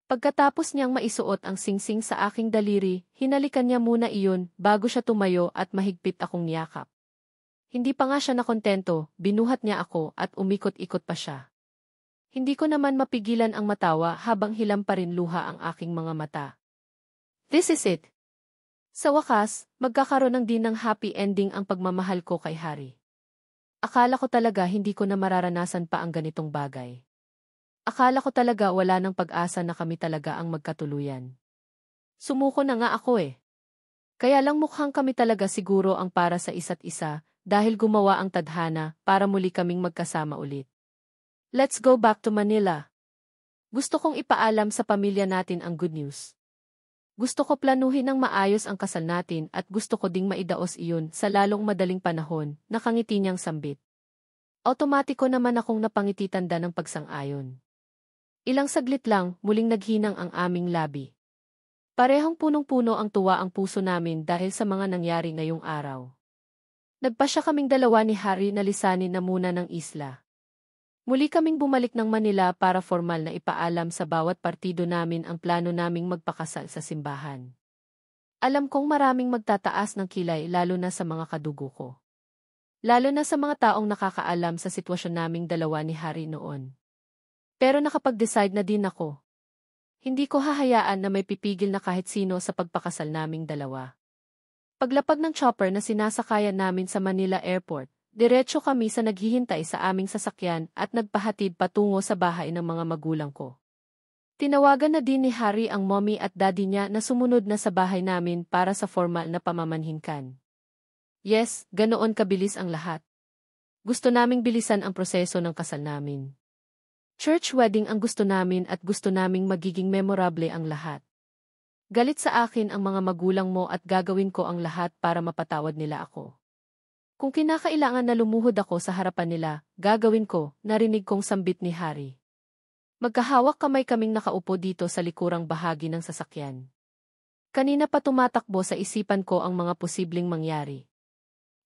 Pagkatapos niyang maisuot ang singsing sa aking daliri, hinalikan niya muna iyon bago siya tumayo at mahigpit akong niyakap. Hindi pa nga siya nakontento, binuhat niya ako at umikot-ikot pa siya. Hindi ko naman mapigilan ang matawa habang hilam pa rin luha ang aking mga mata. This is it. Sa wakas, magkakaroon ng din ng happy ending ang pagmamahal ko kay Harry. Akala ko talaga hindi ko na mararanasan pa ang ganitong bagay. Akala ko talaga wala nang pag-asa na kami talaga ang magkatuluyan. Sumuko na nga ako eh. Kaya lang mukhang kami talaga siguro ang para sa isa't isa dahil gumawa ang tadhana para muli kaming magkasama ulit. Let's go back to Manila. Gusto kong ipaalam sa pamilya natin ang good news. Gusto ko planuhin ng maayos ang kasal natin at gusto ko ding maidaos iyon sa lalong madaling panahon, nakangiti niyang sambit. Automatiko naman akong napangiti tanda ng pagsang-ayon. Ilang saglit lang, muling naghinang ang aming labi. Parehong punong-puno ang tuwa ang puso namin dahil sa mga nangyari ngayong araw. Nagpasya kaming dalawa ni Harry na lisanin na muna ng isla. Muli kaming bumalik ng Manila para formal na ipaalam sa bawat partido namin ang plano naming magpakasal sa simbahan. Alam kong maraming magtataas ng kilay lalo na sa mga kadugo ko. Lalo na sa mga taong nakakaalam sa sitwasyon naming dalawa ni Harry noon. Pero nakapag-decide na din ako. Hindi ko hahayaan na may pipigil na kahit sino sa pagpakasal naming dalawa. Paglapag ng chopper na sinasakayan namin sa Manila Airport, diretso kami sa naghihintay sa aming sasakyan at nagpahatid patungo sa bahay ng mga magulang ko. Tinawagan na din ni Harry ang mommy at daddy niya na sumunod na sa bahay namin para sa formal na pamamanhinkan. Yes, ganoon kabilis ang lahat. Gusto naming bilisan ang proseso ng kasal namin. Church wedding ang gusto namin at gusto naming magiging memorable ang lahat. Galit sa akin ang mga magulang mo at gagawin ko ang lahat para mapatawad nila ako. Kung kinakailangan na lumuhod ako sa harapan nila, gagawin ko, narinig kong sambit ni Harry. Magkahawak kamay kaming nakaupo dito sa likurang bahagi ng sasakyan. Kanina pa tumatakbo sa isipan ko ang mga posibleng mangyari.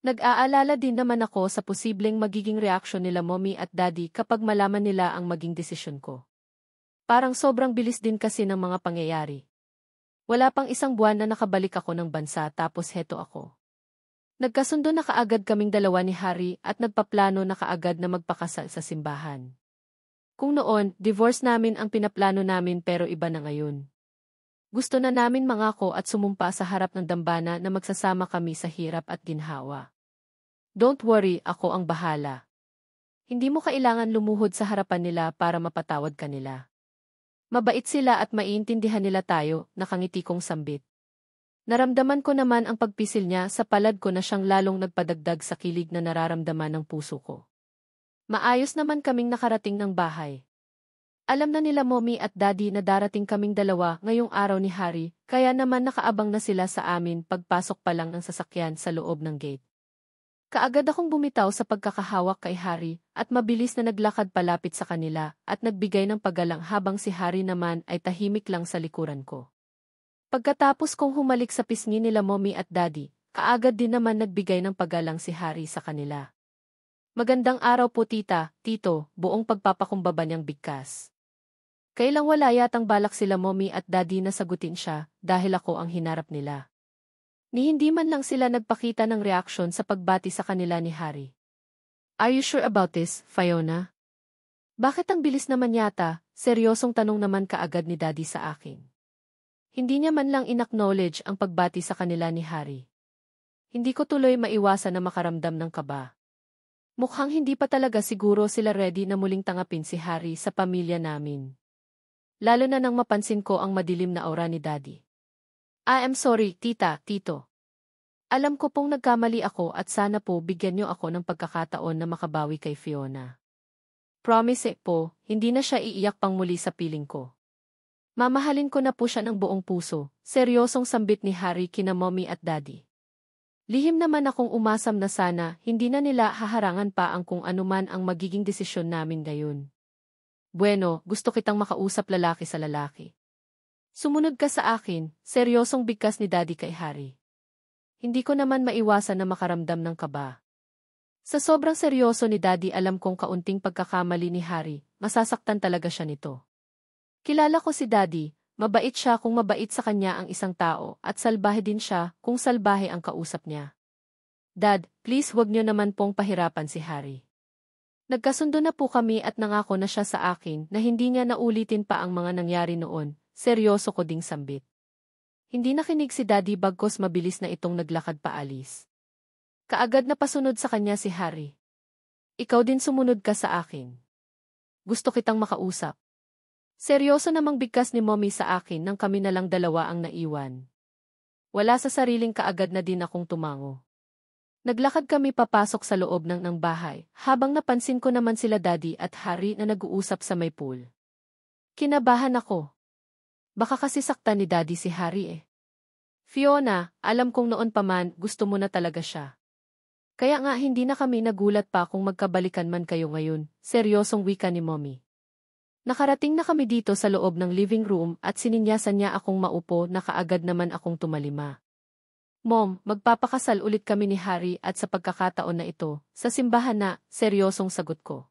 Nag-aalala din naman ako sa posibleng magiging reaksyon nila mommy at daddy kapag malaman nila ang maging desisyon ko. Parang sobrang bilis din kasi ng mga pangyayari. Wala pang isang buwan na nakabalik ako ng bansa tapos heto ako. Nagkasundo na kaagad kaming dalawa ni Harry at nagpaplano na kaagad na magpakasal sa simbahan. Kung noon, divorce namin ang pinaplano namin pero iba na ngayon. Gusto na namin mangako at sumumpa sa harap ng dambana na magsasama kami sa hirap at ginhawa. Don't worry, ako ang bahala. Hindi mo kailangan lumuhod sa harapan nila para mapatawad ka nila. Mabait sila at maiintindihan nila tayo, nakangiti kong sambit. Naramdaman ko naman ang pagpisil niya sa palad ko na siyang lalong nagpadagdag sa kilig na nararamdaman ng puso ko. Maayos naman kaming nakarating ng bahay. Alam na nila mommy at daddy na darating kaming dalawa ngayong araw ni Harry, kaya naman nakaabang na sila sa amin pagpasok pa lang ng sasakyan sa loob ng gate. Kaagad akong bumitaw sa pagkakahawak kay Harry at mabilis na naglakad palapit sa kanila at nagbigay ng paggalang habang si Harry naman ay tahimik lang sa likuran ko. Pagkatapos kong humalik sa pisngi nila mommy at daddy, kaagad din naman nagbigay ng paggalang si Harry sa kanila. Magandang araw po tita, tito, buong pagpapakumbaba niyang bigkas. Kailang wala yatang balak sila mommy at daddy na sagutin siya dahil ako ang hinarap nila. Ni hindi man lang sila nagpakita ng reaksyon sa pagbati sa kanila ni Harry. Are you sure about this, Fiona? Bakit ang bilis naman yata? Seryosong tanong naman kaagad ni Daddy sa akin. Hindi niya man lang inacknowledge ang pagbati sa kanila ni Harry. Hindi ko tuloy maiwasan na makaramdam ng kaba. Mukhang hindi pa talaga siguro sila ready na muling tangapin si Harry sa pamilya namin. Lalo na nang mapansin ko ang madilim na aura ni Daddy. I am sorry, tita, tito. Alam ko pong nagkamali ako at sana po bigyan niyo ako ng pagkakataon na makabawi kay Fiona. Promise po, hindi na siya iiyak pang muli sa piling ko. Mamahalin ko na po siya ng buong puso, seryosong sambit ni Harry kina mommy at daddy. Lihim naman akong umasam na sana hindi na nila haharangan pa ang kung anuman ang magiging desisyon namin ngayon. Bueno, gusto kitang makausap lalaki sa lalaki. Sumunod ka sa akin, seryosong bigkas ni Daddy kay Harry. Hindi ko naman maiwasan na makaramdam ng kaba. Sa sobrang seryoso ni Daddy alam kong kaunting pagkakamali ni Harry, masasaktan talaga siya nito. Kilala ko si Daddy, mabait siya kung mabait sa kanya ang isang tao at salbahe din siya kung salbahe ang kausap niya. Dad, please huwag niyo naman pong pahirapan si Harry. Nagkasundo na po kami at nangako na siya sa akin na hindi niya naulitin pa ang mga nangyari noon. Seryoso ko ding sambit. Hindi nakinig si Daddy bagkos mabilis na itong naglakad paalis. Kaagad na pasunod sa kanya si Harry. Ikaw din sumunod ka sa akin. Gusto kitang makausap. Seryoso namang bigkas ni mommy sa akin nang kami na lang dalawa ang naiwan. Wala sa sariling kaagad na din akong tumango. Naglakad kami papasok sa loob ng bahay habang napansin ko naman sila Daddy at Harry na nag-uusap sa may pool. Kinabahan ako. Baka kasi saktan ni Daddy si Harry eh. Fiona, alam kong noon pa man gusto mo na talaga siya. Kaya nga hindi na kami nagulat pa kung magkabalikan man kayo ngayon, seryosong wika ni mommy. Nakarating na kami dito sa loob ng living room at sininyasan niya akong maupo na kaagad naman akong tumalima. Mom, magpapakasal ulit kami ni Harry at sa pagkakataon na ito, sa simbahan na, seryosong sagot ko.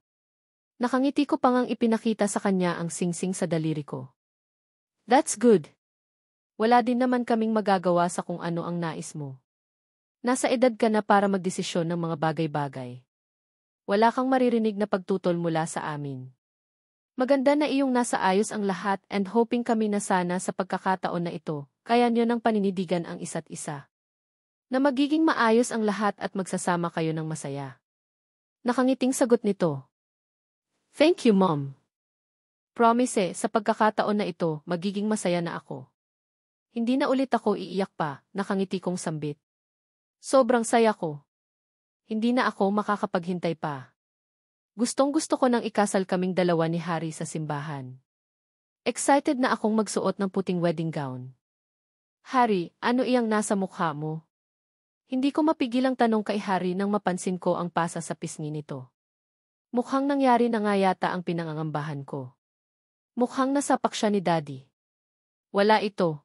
Nakangiti ko pang ang ipinakita sa kanya ang singsing sa daliri ko. That's good. Wala din naman kaming magagawa sa kung ano ang nais mo. Nasa edad ka na para magdesisyon ng mga bagay-bagay. Wala kang maririnig na pagtutol mula sa amin. Maganda na iyong nasa ayos ang lahat and hoping kami na sana sa pagkakataon na ito, kaya niyo ng paninindigan ang isa't isa. Na magiging maayos ang lahat at magsasama kayo ng masaya. Nakangiting sagot nito. Thank you, Mom. Promise, sa pagkakataon na ito, magiging masaya na ako. Hindi na ulit ako iiyak pa, nakangiti kong sambit. Sobrang saya ko. Hindi na ako makakapaghintay pa. Gustong-gusto ko nang ikasal kaming dalawa ni Harry sa simbahan. Excited na akong magsuot ng puting wedding gown. Harry, ano iyang nasa mukha mo? Hindi ko mapigilang tanong kay Harry nang mapansin ko ang pasa sa pisngi nito. Mukhang nangyari na nga yata ang pinangangambahan ko. Mukhang nasapak siya ni Daddy. Wala ito.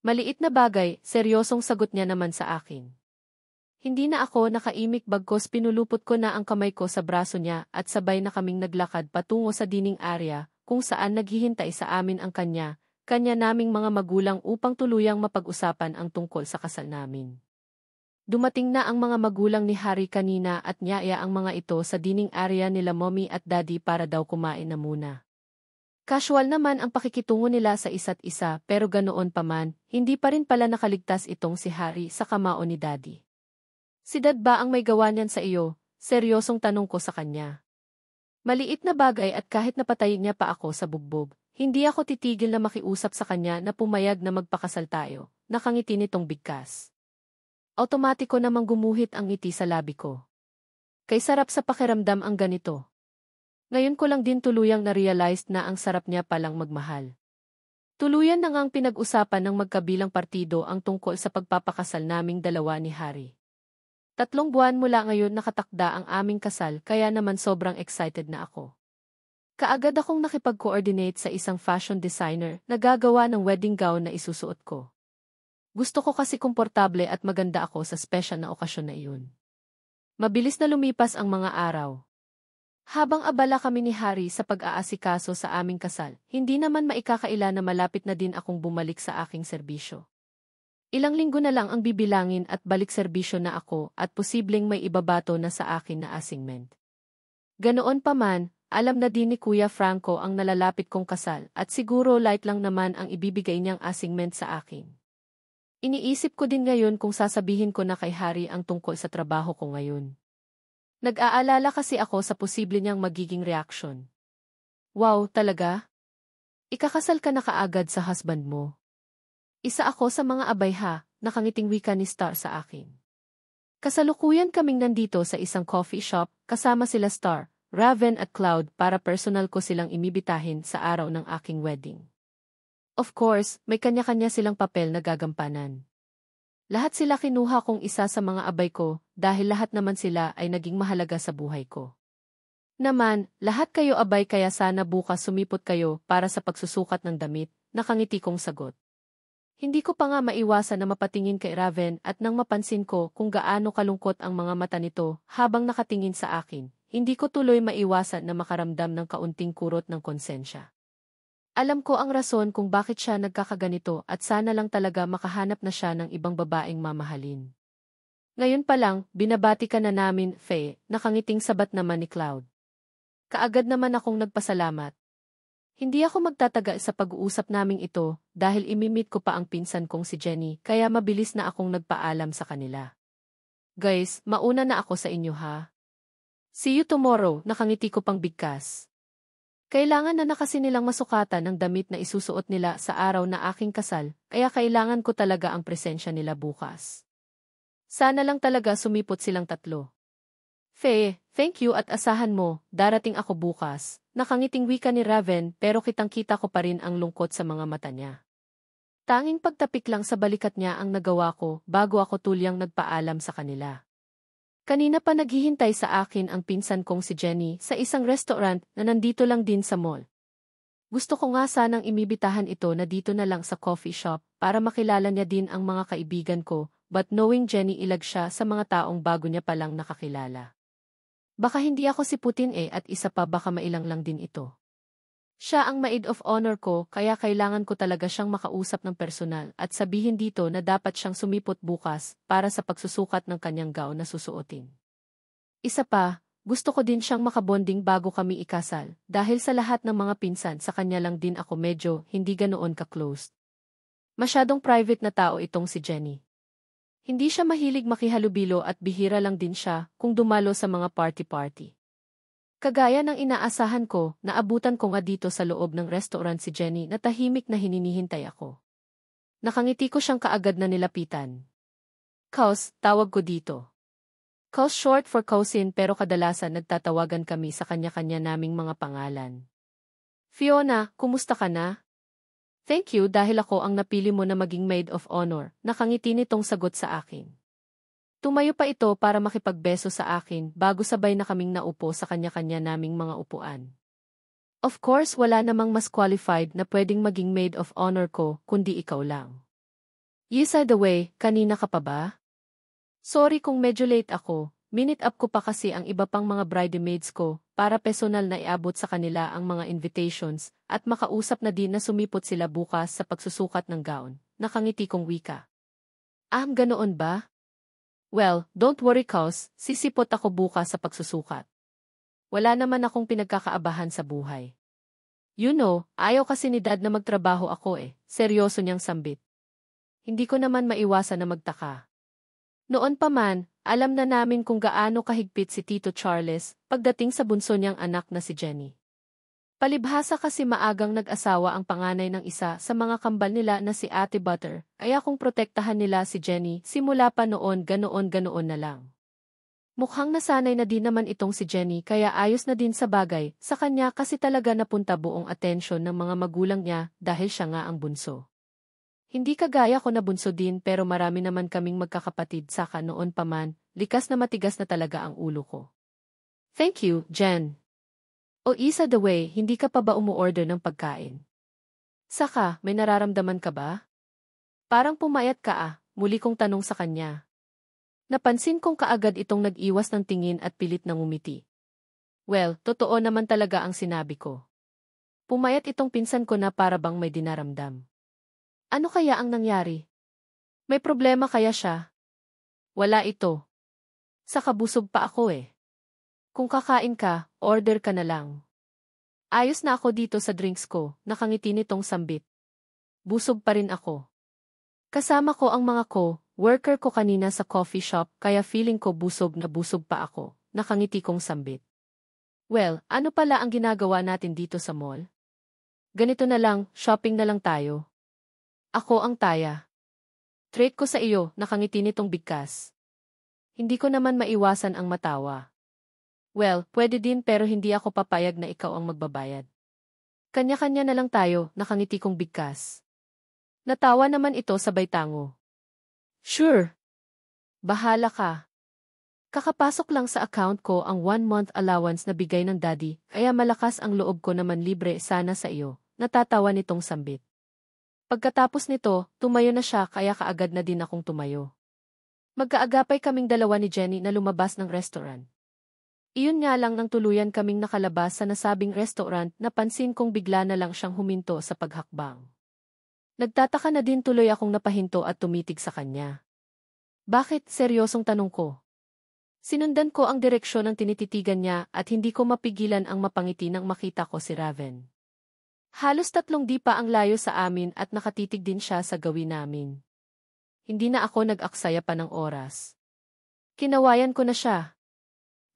Maliit na bagay, seryosong sagot niya naman sa akin. Hindi na ako nakaimik bagkos pinulupot ko na ang kamay ko sa braso niya at sabay na kaming naglakad patungo sa dining area kung saan naghihintay sa amin ang kanya naming mga magulang upang tuluyang mapag-usapan ang tungkol sa kasal namin. Dumating na ang mga magulang ni Harry kanina at niyaya ang mga ito sa dining area nila mommy at daddy para daw kumain na muna. Casual naman ang pakikitungo nila sa isa't isa pero ganoon pa man, hindi pa rin pala nakaligtas itong si Harry sa kamao ni daddy. Si dad ba ang may gawa niyan sa iyo? Seryosong tanong ko sa kanya. Maliit na bagay at kahit napatayin niya pa ako sa bugbog, hindi ako titigil na makiusap sa kanya na pumayag na magpakasal tayo, nakangiti nitong bigkas. Automatiko namang gumuhit ang ngiti sa labi ko. Kay sarap sa pakiramdam ang ganito. Ngayon ko lang din tuluyang na-realized na ang sarap niya palang magmahal. Tuluyan na ngang pinag-usapan ng magkabilang partido ang tungkol sa pagpapakasal naming dalawa ni Harry. 3 buwan mula ngayon nakatakda ang aming kasal kaya naman sobrang excited na ako. Kaagad akong nakipag-coordinate sa isang fashion designer na gagawa ng wedding gown na isusuot ko. Gusto ko kasi komportable at maganda ako sa special na okasyon na iyon. Mabilis na lumipas ang mga araw. Habang abala kami ni Harry sa pag-aasikaso sa aming kasal, hindi naman maikakaila na malapit na din akong bumalik sa aking serbisyo. Ilang linggo na lang ang bibilangin at balik serbisyo na ako at posibleng may ibabato na sa akin na assignment. Ganoon pa man, alam na din ni Kuya Franco ang nalalapit kong kasal at siguro light lang naman ang ibibigay niyang assignment sa akin. Iniisip ko din ngayon kung sasabihin ko na kay Harry ang tungkol sa trabaho ko ngayon. Nag-aalala kasi ako sa posible niyang magiging reaksyon. Wow, talaga? Ikakasal ka na kaagad sa husband mo. Isa ako sa mga abay ha, nakangiting wika ni Star sa akin. Kasalukuyan kaming nandito sa isang coffee shop, kasama sila Star, Raven at Cloud para personal ko silang imibitahin sa araw ng aking wedding. Of course, may kanya-kanya silang papel na gagampanan. Lahat sila kinuha kong isa sa mga abay ko dahil lahat naman sila ay naging mahalaga sa buhay ko. Naman, lahat kayo abay kaya sana bukas sumipot kayo para sa pagsusukat ng damit, nakangiti kong sagot. Hindi ko pa nga maiwasan na mapatingin kay Raven at nang mapansin ko kung gaano kalungkot ang mga mata nito habang nakatingin sa akin, hindi ko tuloy maiwasan na makaramdam ng kaunting kurot ng konsensya. Alam ko ang rason kung bakit siya nagkakaganito at sana lang talaga makahanap na siya ng ibang babaeng mamahalin. Ngayon pa lang, binabati ka na namin, Faye, nakangiting sabat naman ni Cloud. Kaagad naman akong nagpasalamat. Hindi ako magtataga sa pag-uusap naming ito dahil imimit ko pa ang pinsan kong si Jenny kaya mabilis na akong nagpaalam sa kanila. Guys, mauna na ako sa inyo ha. See you tomorrow, nakangiti ko pang bigkas. Kailangan na kasi nilang masukatan ng damit na isusuot nila sa araw na aking kasal, kaya kailangan ko talaga ang presensya nila bukas. Sana lang talaga sumipot silang 3. Faye, thank you at asahan mo, darating ako bukas. Nakangiting wika ni Raven pero kitang-kita ko pa rin ang lungkot sa mga mata niya. Tanging pagtapik lang sa balikat niya ang nagawa ko bago ako tulyang nagpaalam sa kanila. Kanina pa naghihintay sa akin ang pinsan kong si Jenny sa isang restaurant na nandito lang din sa mall. Gusto ko nga sanang imibitahan ito na dito na lang sa coffee shop para makilala niya din ang mga kaibigan ko, but knowing Jenny ilag siya sa mga taong bago niya palang nakakilala. Baka hindi ako siputin at isa pa baka mailang lang din ito. Siya ang maid of honor ko kaya kailangan ko talaga siyang makausap ng personal at sabihin dito na dapat siyang sumipot bukas para sa pagsusukat ng kanyang gown na susuotin. Isa pa, gusto ko din siyang makabonding bago kami ikasal dahil sa lahat ng mga pinsan sa kanya lang din ako medyo hindi ganoon ka-close. Masyadong private na tao itong si Jenny. Hindi siya mahilig makihalubilo at bihira lang din siya kung dumalo sa mga party-party. Kagaya ng inaasahan ko, naabutan ko nga dito sa loob ng restaurant si Jenny na tahimik na hininihintay ako. Nakangiti ko siyang kaagad na nilapitan. Kaus, tawag ko dito. Kaus short for cousin pero kadalasan nagtatawagan kami sa kanya-kanya naming mga pangalan. Fiona, kumusta ka na? Thank you dahil ako ang napili mo na maging maid of honor, nakangiti nitong sagot sa akin. Tumayo pa ito para makipagbeso sa akin bago sabay na kaming naupo sa kanya-kanya naming mga upuan. Of course wala namang mas qualified na pwedeng maging maid of honor ko kundi ikaw lang. Yes, by the way, kanina ka pa ba? Sorry kung medyo late ako, minute up ko pa kasi ang iba pang mga bridesmaids ko para personal na iabot sa kanila ang mga invitations at makausap na din na sumipot sila bukas sa pagsusukat ng gown, nakangiti kong wika. Ganoon ba? Well, don't worry cause, sisipot ako bukas sa pagsusukat. Wala naman akong pinagkakaabahan sa buhay. You know, ayaw kasi ni Dad na magtrabaho ako seryoso niyang sambit. Hindi ko naman maiwasan na magtaka. Noon pa man, alam na namin kung gaano kahigpit si Tito Charles pagdating sa bunso niyang anak na si Jenny. Palibhasa kasi maagang nag-asawa ang panganay ng isa sa mga kambal nila na si Ate Butter, kaya kung protektahan nila si Jenny simula pa noon ganoon na lang. Mukhang nasanay na din naman itong si Jenny kaya ayos na din sa bagay, sa kanya kasi talaga napunta buong atensyon ng mga magulang niya dahil siya nga ang bunso. Hindi kagaya ko na bunso din pero marami naman kaming magkakapatid saka noon pa man, likas na matigas na talaga ang ulo ko. Thank you, Jen. O Isa the way, hindi ka pa ba umuorder ng pagkain? Saka, may nararamdaman ka ba? Parang pumayat ka muli kong tanong sa kanya. Napansin kong kaagad itong nag-iwas ng tingin at pilit na ngumiti. Well, totoo naman talaga ang sinabi ko. Pumayat itong pinsan ko na para bang may dinaramdam. Ano kaya ang nangyari? May problema kaya siya? Wala ito. Saka busog pa ako Kung kakain ka, order ka na lang. Ayos na ako dito sa drinks ko, nakangiti nitong sambit. Busog pa rin ako. Kasama ko ang mga worker ko kanina sa coffee shop kaya feeling ko busog na busog pa ako, nakangiti kong sambit. Well, ano pala ang ginagawa natin dito sa mall? Ganito na lang, shopping na lang tayo. Ako ang taya. Treat ko sa iyo, nakangiti nitong bigkas. Hindi ko naman maiwasan ang matawa. Well, pwede din pero hindi ako papayag na ikaw ang magbabayad. Kanya-kanya na lang tayo, nakangiti kong bigkas. Natawa naman ito sabay tango. Sure. Bahala ka. Kakapasok lang sa account ko ang 1-month allowance na bigay ng daddy, kaya malakas ang loob ko naman libre sana sa iyo, natatawa nitong sambit. Pagkatapos nito, tumayo na siya kaya kaagad na din akong tumayo. Magkaagapay kaming dalawa ni Jenny na lumabas ng restaurant. Iyon nga lang nang tuluyan kaming nakalabas sa nasabing restaurant napansin kong bigla na lang siyang huminto sa paghakbang. Nagtataka na din tuloy akong napahinto at tumitig sa kanya. Bakit? Seryosong tanong ko. Sinundan ko ang direksyon ng tinititigan niya at hindi ko mapigilan ang mapangiti nang makita ko si Raven. Halos 3 di pa ang layo sa amin at nakatitig din siya sa gawin namin. Hindi na ako nag-aksaya pa ng oras. Kinawayan ko na siya.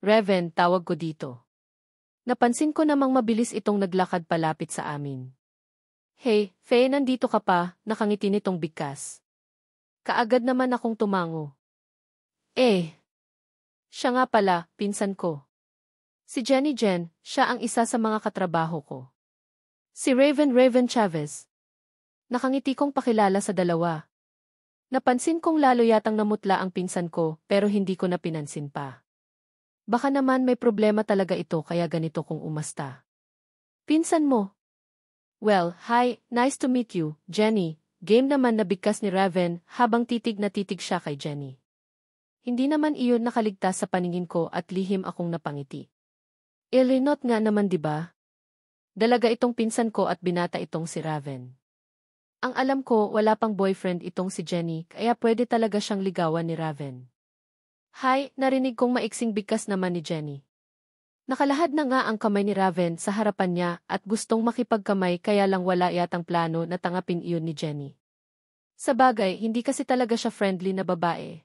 Raven, tawag ko dito. Napansin ko namang mabilis itong naglakad palapit sa amin. Hey, Faye, nandito ka pa, nakangiti nitong bigkas. Kaagad naman akong tumango. Siya nga pala, pinsan ko. Si Jenny Jen, siya ang isa sa mga katrabaho ko. Si Raven Chavez. Nakangiti kong pakilala sa dalawa. Napansin kong lalo yatang namutla ang pinsan ko pero hindi ko na pinansin pa. Baka naman may problema talaga ito kaya ganito kong umasta. Pinsan mo? Well, hi, nice to meet you, Jenny. Game naman na bigkas ni Raven habang titig na titig siya kay Jenny. Hindi naman iyon nakaligtas sa paningin ko at lihim akong napangiti. Ilinot nga naman diba? Dalaga itong pinsan ko at binata itong si Raven. Ang alam ko wala pang boyfriend itong si Jenny kaya pwede talaga siyang ligawan ni Raven. Hi, narinig kong maiksing bigkas naman ni Jenny. Nakalahad na nga ang kamay ni Raven sa harapan niya at gustong makipagkamay kaya lang wala yatang plano na tangapin iyon ni Jenny. Sa bagay, hindi kasi talaga siya friendly na babae.